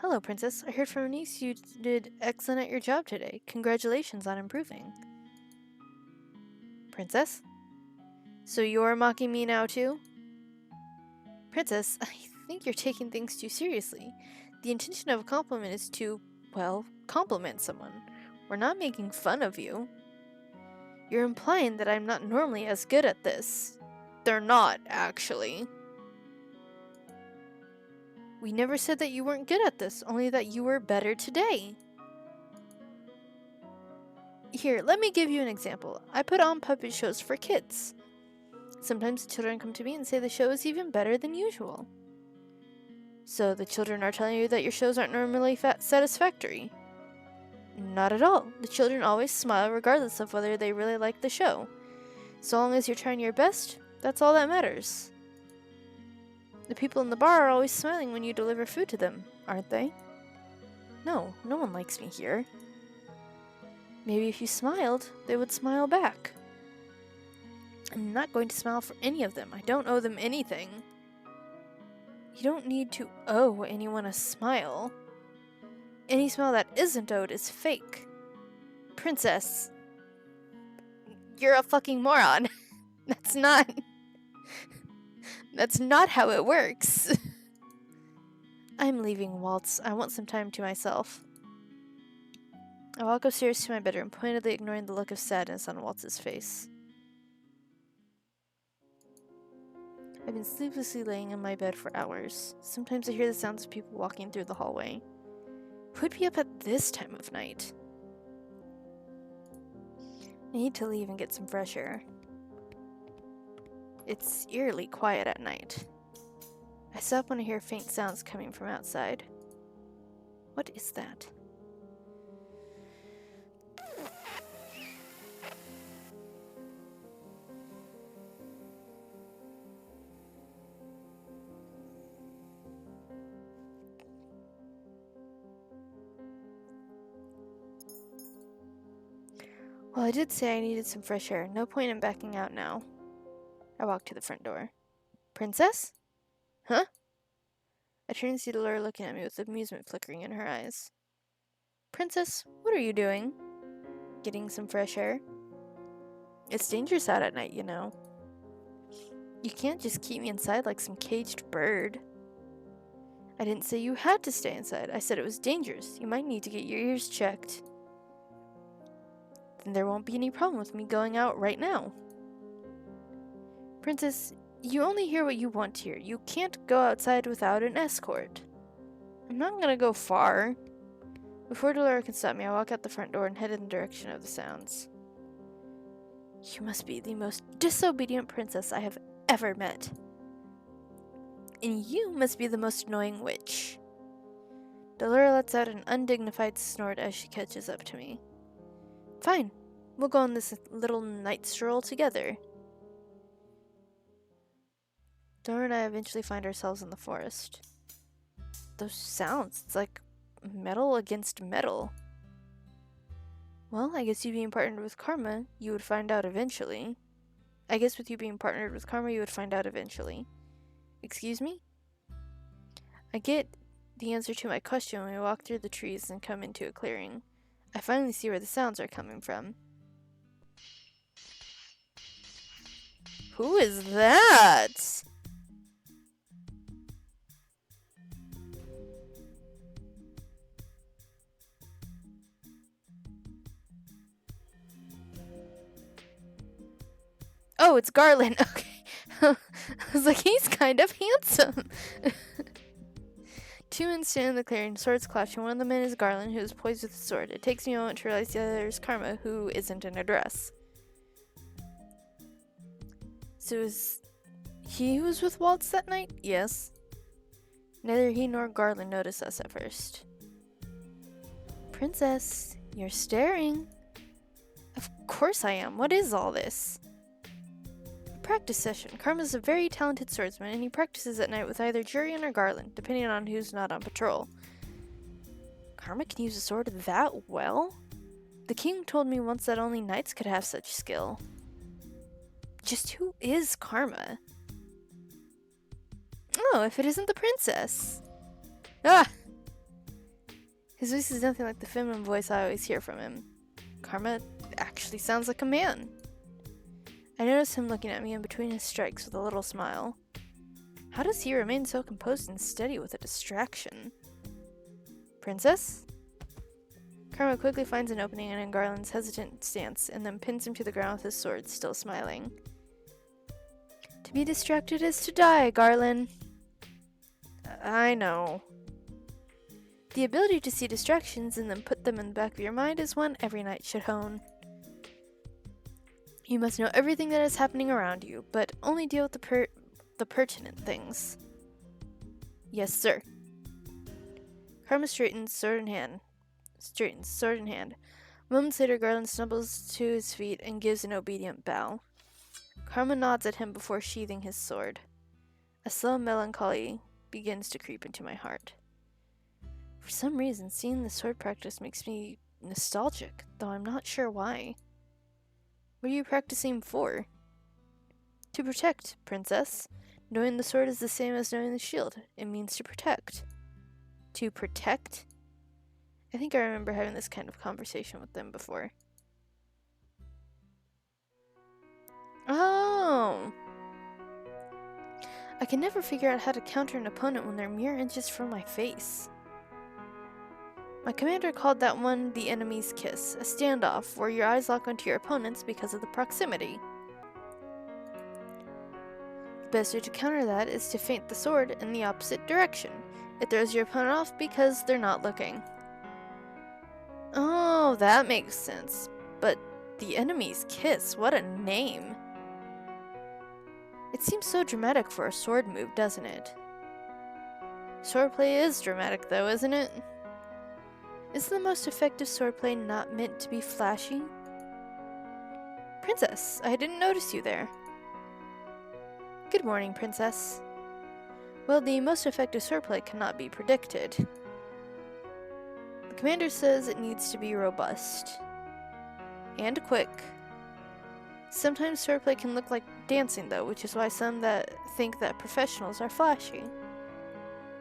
[SPEAKER 1] Hello, Princess. I heard from Niece you did excellent at your job today. Congratulations on improving. Princess? So you're mocking me now too? Princess, I think you're taking things too seriously. The intention of a compliment is to, well, compliment someone. We're not making fun of you. You're implying that I'm not normally as good at this. They're not, actually. We never said that you weren't good at this, only that you were better today. Here, let me give you an example. I put on puppet shows for kids. Sometimes children come to me and say the show is even better than usual. So the children are telling you that your shows aren't normally satisfactory. Not at all. The children always smile regardless of whether they really like the show. So long as you're trying your best, that's all that matters. The people in the bar are always smiling when you deliver food to them, aren't they? No, no one likes me here. Maybe if you smiled, they would smile back. I'm not going to smile for any of them. I don't owe them anything. You don't need to owe anyone a smile. Any smile that isn't owed is fake. Princess, you're a fucking moron. That's not how it works. I'm leaving, Waltz. I want some time to myself. I walk upstairs to my bedroom, pointedly ignoring the look of sadness on Waltz's face. I've been sleeplessly laying in my bed for hours. Sometimes I hear the sounds of people walking through the hallway. Who'd be up at this time of night? I need to leave and get some fresh air. It's eerily quiet at night. I stop when I hear faint sounds coming from outside. What is that? Well, I did say I needed some fresh air. No point in backing out now. I walked to the front door. Princess? Huh? I turned to see Laura looking at me with amusement flickering in her eyes. Princess, what are you doing? Getting some fresh air? It's dangerous out at night, you know. You can't just keep me inside like some caged bird. I didn't say you had to stay inside. I said it was dangerous. You might need to get your ears checked. Then there won't be any problem with me going out right now. Princess, you only hear what you want to hear. You can't go outside without an escort. I'm not gonna go far. Before Delora can stop me, I walk out the front door and head in the direction of the sounds. You must be the most disobedient princess I have ever met. And you must be the most annoying witch. Delora lets out an undignified snort as she catches up to me. Fine, we'll go on this little night stroll together. Delora and I eventually find ourselves in the forest. Those sounds, it's like metal against metal. Well, I guess you being partnered with Karma, you would find out eventually. Excuse me? I get the answer to my question when we walk through the trees and come into a clearing. I finally see where the sounds are coming from. Who is that? Oh, it's Garland. Okay. I was like, he's kind of handsome. Two men stand in the clearing, swords clashing. One of the men is Garland, who is poised with a sword. It takes me a moment to realize the other is Karma, who isn't in a dress. So is he who was with Waltz that night? Yes. Neither he nor Garland noticed us at first. Princess, you're staring. Of course I am. What is all this? Practice session. Karma's a very talented swordsman, and he practices at night with either Jurian or Garland, depending on who's not on patrol. Karma can use a sword that well? The king told me once that only knights could have such skill. Just who is Karma? Oh, if it isn't the princess. Ah! His voice is nothing like the feminine voice I always hear from him. Karma actually sounds like a man. I notice him looking at me in between his strikes with a little smile. How does he remain so composed and steady with a distraction? Princess? Karma quickly finds an opening in Garland's hesitant stance and then pins him to the ground with his sword, still smiling. To be distracted is to die, Garland. I know. The ability to see distractions and then put them in the back of your mind is one every knight should hone. You must know everything that is happening around you, but only deal with the pertinent things. Yes, sir. Karma straightens, sword in hand. Moments later, Garland stumbles to his feet and gives an obedient bow. Karma nods at him before sheathing his sword. A slow melancholy begins to creep into my heart. For some reason, seeing the sword practice makes me nostalgic, though I'm not sure why. What are you practicing for? To protect, princess. Knowing the sword is the same as knowing the shield. It means to protect. To protect? I think I remember having this kind of conversation with them before. Oh! I can never figure out how to counter an opponent when they're mere inches from my face. My commander called that one the enemy's kiss, a standoff where your eyes lock onto your opponents because of the proximity. The best way to counter that is to feint the sword in the opposite direction. It throws your opponent off because they're not looking. Oh, that makes sense. But the enemy's kiss, what a name. It seems so dramatic for a sword move, doesn't it? Swordplay is dramatic though, isn't it? Is the most effective swordplay not meant to be flashy? Princess, I didn't notice you there. Good morning, Princess. Well, the most effective swordplay cannot be predicted. The commander says it needs to be robust. And quick. Sometimes swordplay can look like dancing, though, which is why some that think that professionals are flashy.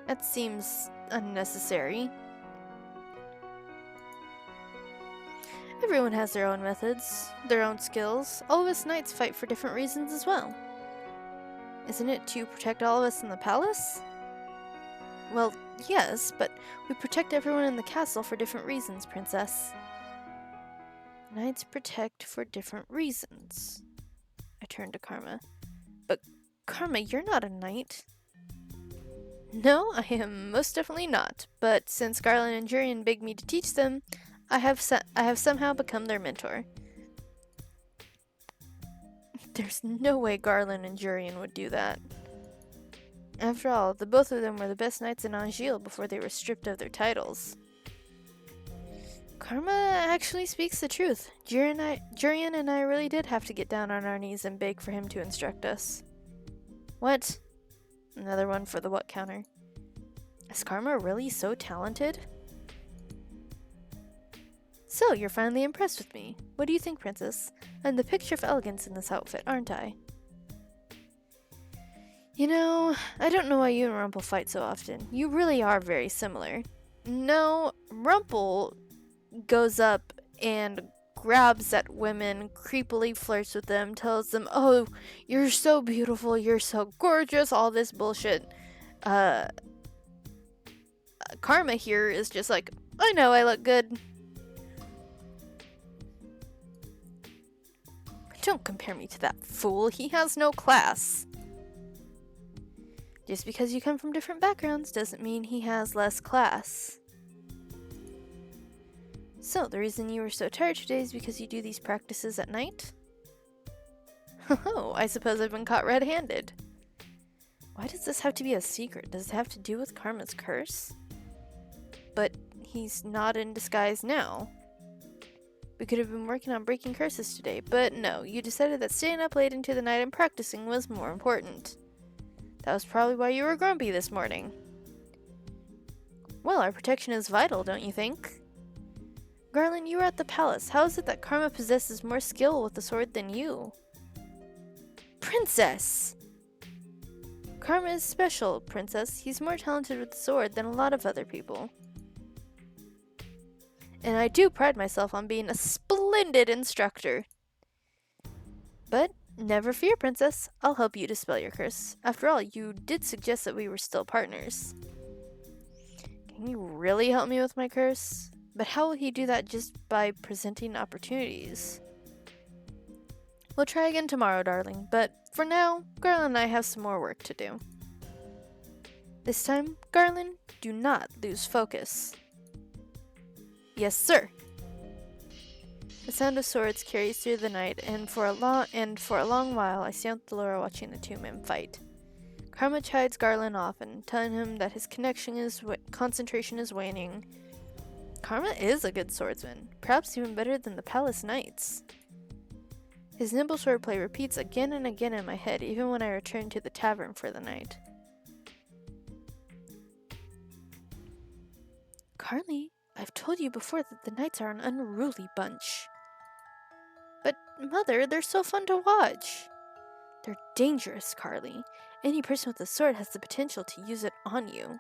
[SPEAKER 1] That seems unnecessary. Everyone has their own methods, their own skills. All of us knights fight for different reasons as well. Isn't it to protect all of us in the palace? Well, yes, but we protect everyone in the castle for different reasons, Princess. Knights protect for different reasons. I turned to Karma. But Karma, you're not a knight. No, I am most definitely not. But since Garland and Jurian begged me to teach them, I have somehow become their mentor. There's no way Garland and Jurian would do that. After all, the both of them were the best knights in Anjou before they were stripped of their titles. Karma actually speaks the truth. Jurian and I really did have to get down on our knees and beg for him to instruct us. What? Another one for the what counter. Is Karma really so talented? So, you're finally impressed with me. What do you think, Princess? I'm the picture of elegance in this outfit, aren't I? You know, I don't know why you and Rumple fight so often. You really are very similar. No, Rumple goes up and grabs at women, creepily flirts with them, tells them, oh, you're so beautiful, you're so gorgeous, all this bullshit. Karma here is just like, I know I look good. Don't compare me to that fool. He has no class. Just because you come from different backgrounds doesn't mean he has less class. So, the reason you were so tired today is because you do these practices at night? Oh, I suppose I've been caught red-handed. Why does this have to be a secret? Does it have to do with Karma's curse? But he's not in disguise now. We could have been working on breaking curses today, but no, you decided that staying up late into the night and practicing was more important. That was probably why you were grumpy this morning. Well, our protection is vital, don't you think? Garland, you were at the palace. How is it that Karma possesses more skill with the sword than you? Princess! Karma is special, Princess. He's more talented with the sword than a lot of other people. And I do pride myself on being a splendid instructor. But never fear, Princess. I'll help you dispel your curse. After all, you did suggest that we were still partners. Can you really help me with my curse? But how will he do that just by presenting opportunities? We'll try again tomorrow, darling. But for now, Garland and I have some more work to do. This time, Garland, do not lose focus. Yes, sir. The sound of swords carries through the night, and for a long while I stand with Laura watching the two men fight. Karma chides Garland off and telling him that his concentration is waning. Karma is a good swordsman, perhaps even better than the palace knights. His nimble swordplay repeats again and again in my head, even when I return to the tavern for the night. Carly, I've told you before that the knights are an unruly bunch. But, Mother, they're so fun to watch. They're dangerous, Carly. Any person with a sword has the potential to use it on you.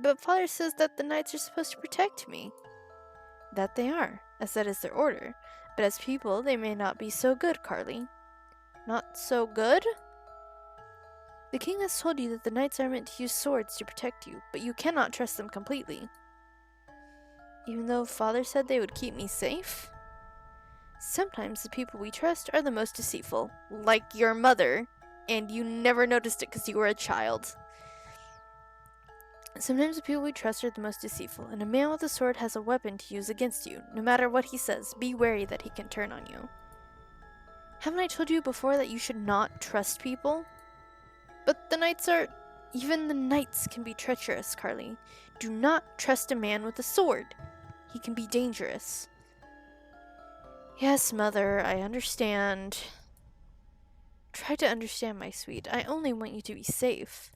[SPEAKER 1] But Father says that the knights are supposed to protect me. That they are, as that is their order. But as people, they may not be so good, Carly. Not so good? The king has told you that the knights are meant to use swords to protect you, but you cannot trust them completely. Even though Father said they would keep me safe? Sometimes the people we trust are the most deceitful, like your mother, and you never noticed it because you were a child. Sometimes the people we trust are the most deceitful, and a man with a sword has a weapon to use against you. No matter what he says, be wary that he can turn on you. Haven't I told you before that you should not trust people? But the knights are... Even the knights can be treacherous, Carly. Do not trust a man with a sword. He can be dangerous. Yes, Mother, I understand. Try to understand, my sweet. I only want you to be safe.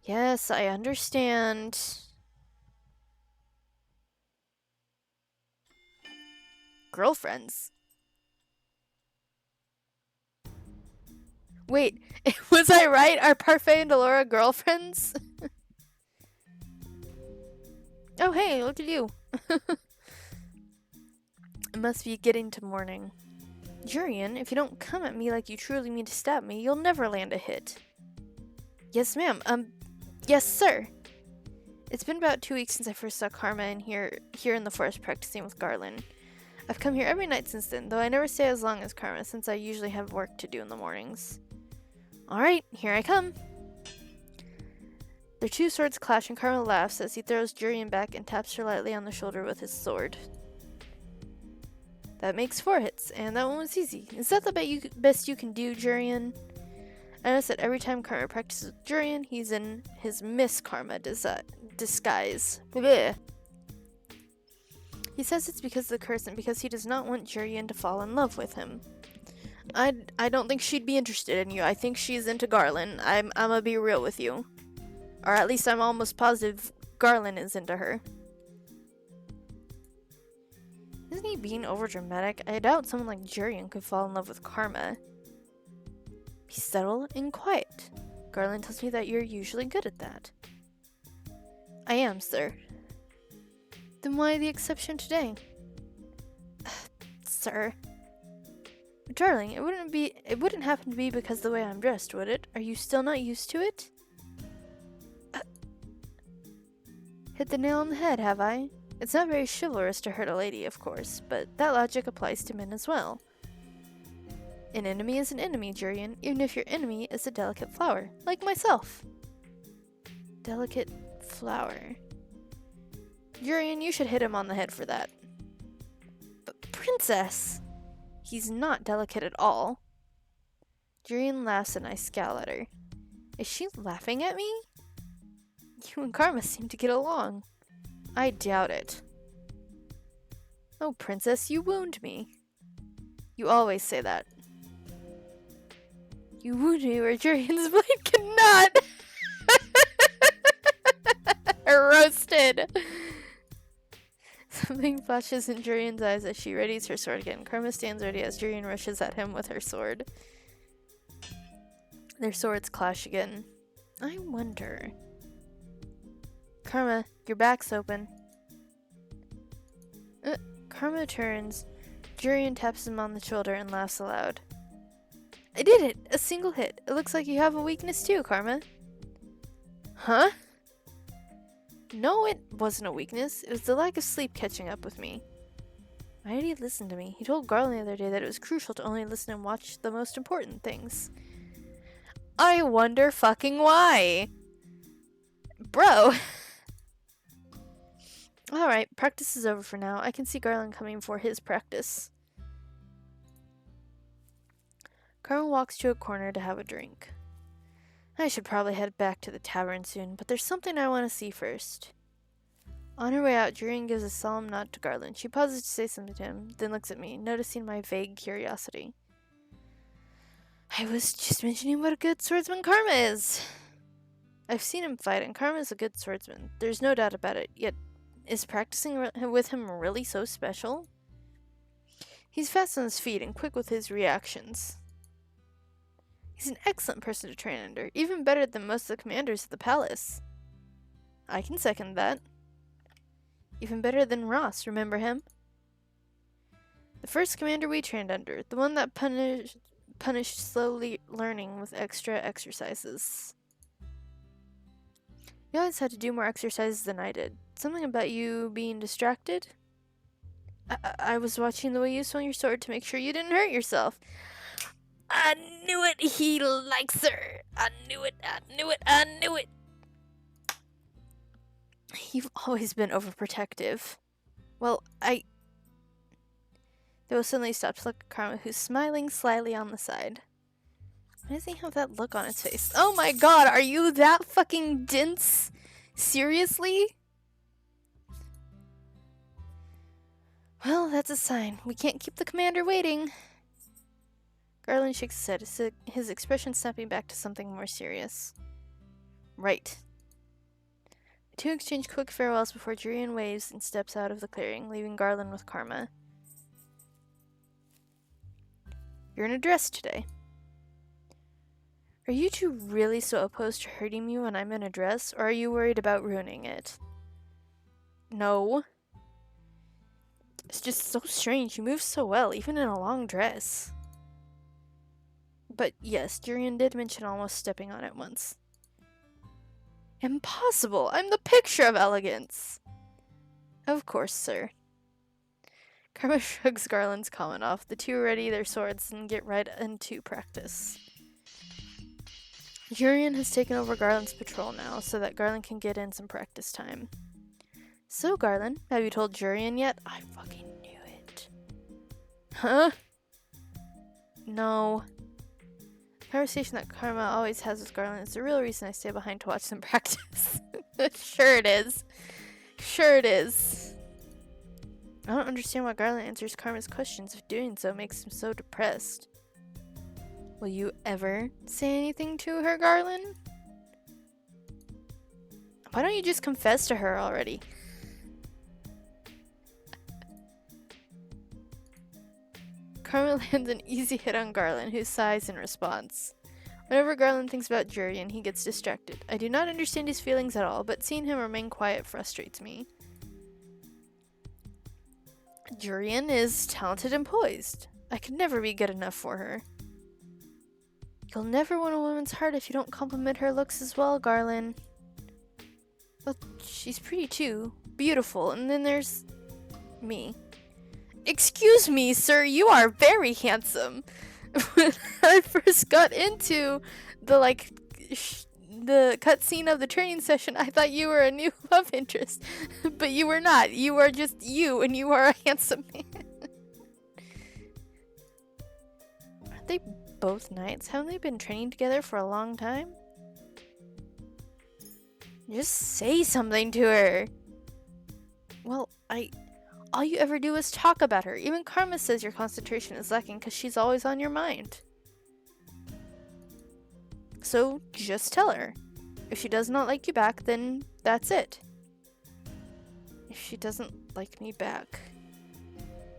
[SPEAKER 1] Yes, I understand. Girlfriends? Wait, was I right? Are Parfait and Delora girlfriends? Oh, hey, look at you. It must be getting to morning. Jurian, if you don't come at me like you truly mean to stab me, you'll never land a hit. Yes, ma'am. Yes, sir. It's been about 2 weeks since I first saw Karma in here in the forest practicing with Garland. I've come here every night since then, though I never stay as long as Karma, since I usually have work to do in the mornings. Alright, here I come. Their two swords clash and Karma laughs as he throws Jurian back and taps her lightly on the shoulder with his sword. That makes 4 hits, and that one was easy. Is that the best you can do, Jurian? I notice that every time Karma practices with Jurian, he's in his Miss Karma disguise. Blech. He says it's because of the curse and because he does not want Jurian to fall in love with him. I don't think she'd be interested in you. I think she's into Garland. I'm gonna be real with you. Or at least I'm almost positive Garland is into her. Isn't he being overdramatic? I doubt someone like Jurian could fall in love with Karma. Be subtle and quiet. Garland tells me that you're usually good at that. I am, sir. Then why the exception today? Sir. Darling, it wouldn't happen to be because of the way I'm dressed, would it? Are you still not used to it? Hit the nail on the head, have I? It's not very chivalrous to hurt a lady, of course, but that logic applies to men as well. An enemy is an enemy, Jurian, even if your enemy is a delicate flower, like myself. Delicate flower. Jurian, you should hit him on the head for that. But Princess! He's not delicate at all. Jurian laughs and I scowl at her. Is she laughing at me? You and Karma seem to get along. I doubt it. Oh, Princess, you wound me. You always say that. You wound me where Jurian's blade cannot. Roasted. Something flashes in Jurian's eyes as she readies her sword again. Karma stands ready as Jurian rushes at him with her sword. Their swords clash again. I wonder... Karma, your back's open. Karma turns. Jurian taps him on the shoulder and laughs aloud. I did it! A single hit. It looks like you have a weakness too, Karma. Huh? No, it wasn't a weakness. It was the lack of sleep catching up with me. Why did he listen to me? He told Garland the other day that it was crucial to only listen and watch the most important things. I wonder fucking why. Bro. Alright, practice is over for now. I can see Garland coming for his practice. Carmen walks to a corner to have a drink. I should probably head back to the tavern soon, but there's something I want to see first. On her way out, Jurian gives a solemn nod to Garland. She pauses to say something to him, then looks at me, noticing my vague curiosity. I was just mentioning what a good swordsman Karma is. I've seen him fight, and Karma is a good swordsman. There's no doubt about it, yet is practicing with him really so special? He's fast on his feet and quick with his reactions. He's an excellent person to train under, even better than most of the commanders of the palace. I can second that. Even better than Ross, remember him? The first commander we trained under, the one that punished slowly learning with extra exercises. You always had to do more exercises than I did. Something about you being distracted? I was watching the way you swung your sword to make sure you didn't hurt yourself. I knew it! He likes her! I knew it! I knew it! I knew it! You've always been overprotective. Well, They will suddenly stop to look at Karma, who's smiling slyly on the side. Why does he have that look on his face? Oh my god, are you that fucking dense? Seriously? Well, that's a sign. We can't keep the commander waiting. Garland shakes his head, his expression snapping back to something more serious. Right. The two exchange quick farewells before Jurian waves and steps out of the clearing, leaving Garland with Karma. You're in a dress today. Are you two really so opposed to hurting me when I'm in a dress, or are you worried about ruining it? No. It's just so strange. You move so well, even in a long dress. But yes, Jurian did mention almost stepping on it once. Impossible! I'm the picture of elegance! Of course, sir. Karma shrugs Garland's comment off. The two ready their swords and get right into practice. Jurian has taken over Garland's patrol now, so that Garland can get in some practice time. So, Garland, have you told Jurian yet? I fucking knew it. Huh? No. The conversation that Karma always has with Garland is the real reason I stay behind to watch them practice. Sure it is. Sure it is. I don't understand why Garland answers Karma's questions if doing so makes him so depressed. Will you ever say anything to her, Garland? Why don't you just confess to her already? Karma lands an easy hit on Garland, who sighs in response. Whenever Garland thinks about Jurian, he gets distracted. I do not understand his feelings at all, but seeing him remain quiet frustrates me. Jurian is talented and poised. I could never be good enough for her. You'll never win a woman's heart if you don't compliment her looks as well, Garland. Well, she's pretty too. Beautiful. And then there's me. Excuse me, sir, you are very handsome. When I first got into the, the cutscene of the training session, I thought you were a new love interest. But you were not. You are just you, and you are a handsome man. Aren't they both knights? Haven't they been training together for a long time? Just say something to her. Well, all you ever do is talk about her. Even Karma says your concentration is lacking because she's always on your mind. So just tell her. If she does not like you back, then that's it. If she doesn't like me back.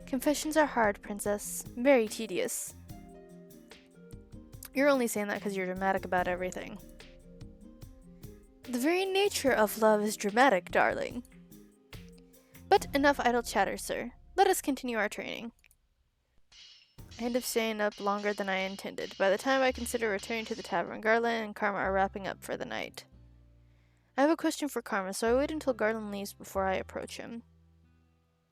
[SPEAKER 1] Confessions are hard, princess. Very tedious. You're only saying that because you're dramatic about everything. The very nature of love is dramatic, darling. But enough idle chatter, sir. Let us continue our training. I end up staying up longer than I intended. By the time I consider returning to the tavern, Garland and Karma are wrapping up for the night. I have a question for Karma, so I wait until Garland leaves before I approach him.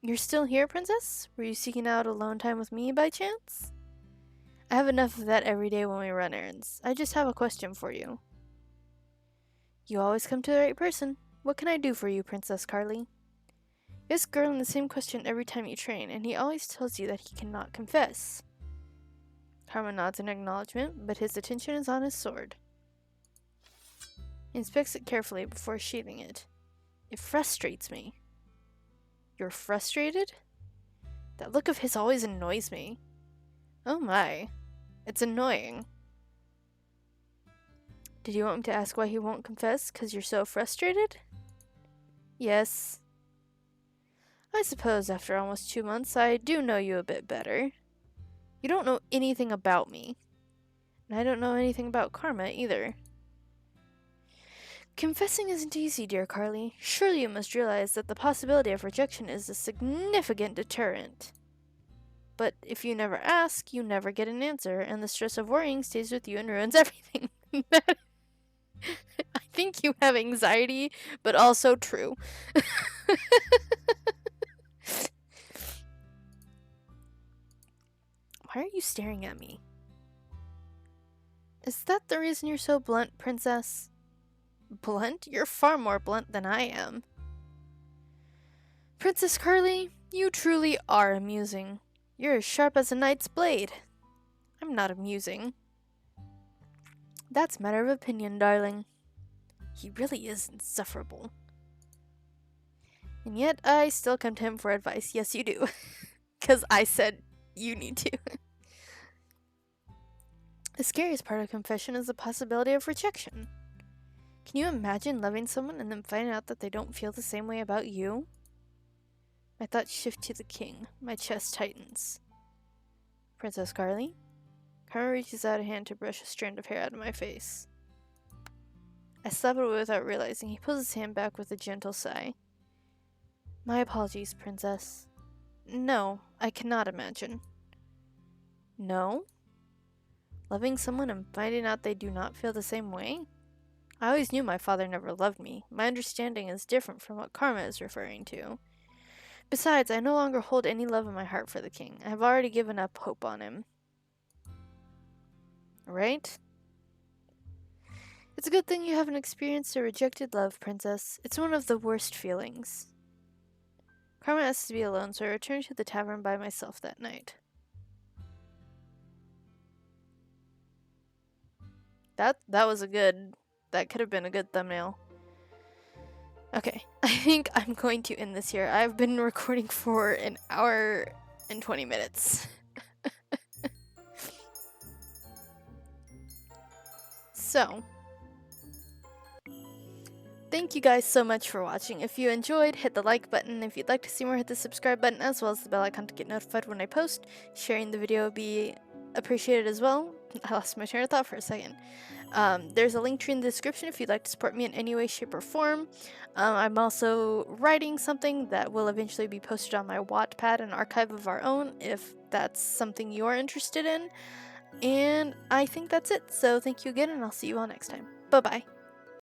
[SPEAKER 1] You're still here, princess? Were you seeking out alone time with me by chance? I have enough of that every day when we run errands. I just have a question for you. You always come to the right person. What can I do for you, Princess Carly? You ask Garland the same question every time you train, and he always tells you that he cannot confess. Karma nods in acknowledgement, but his attention is on his sword. He inspects it carefully before sheathing it. It frustrates me. You're frustrated? That look of his always annoys me. Oh my. It's annoying. Did you want me to ask why he won't confess? 'Cause you're so frustrated? Yes. I suppose after almost 2 months, I do know you a bit better. You don't know anything about me. And I don't know anything about Karma either. Confessing isn't easy, dear Carly. Surely you must realize that the possibility of rejection is a significant deterrent. But if you never ask, you never get an answer, and the stress of worrying stays with you and ruins everything. I think you have anxiety, but also true. Why are you staring at me? Is that the reason you're so blunt, princess? Blunt? You're far more blunt than I am. Princess Carly, you truly are amusing. You're as sharp as a knight's blade. I'm not amusing. That's a matter of opinion, darling. He really is insufferable. And yet, I still come to him for advice. Yes, you do. 'Cause I said you need to. The scariest part of confession is the possibility of rejection. Can you imagine loving someone and then finding out that they don't feel the same way about you? My thoughts shift to the king. My chest tightens. Princess Carly, Karma reaches out a hand to brush a strand of hair out of my face. I slap it away without realizing. He pulls his hand back with a gentle sigh. My apologies, Princess. No, I cannot imagine. No? Loving someone and finding out they do not feel the same way? I always knew my father never loved me. My understanding is different from what Karma is referring to. Besides, I no longer hold any love in my heart for the king. I have already given up hope on him. Right? It's a good thing you haven't experienced a rejected love, Princess. It's one of the worst feelings. Karma asked to be alone, so I returned to the tavern by myself that night. That was a good... That could have been a good thumbnail. Okay, I think I'm going to end this here. I've been recording for an hour and 20 minutes. So, thank you guys so much for watching. If you enjoyed, hit the like button. If you'd like to see more, hit the subscribe button as well as the bell icon to get notified when I post. Sharing the video would be appreciated as well. I lost my train of thought for a second. There's a link tree in the description if you'd like to support me in any way, shape, or form. I'm also writing something that will eventually be posted on my Wattpad, an archive of our own, if that's something you're interested in. And I think that's it. So thank you again, and I'll see you all next time. Bye-bye.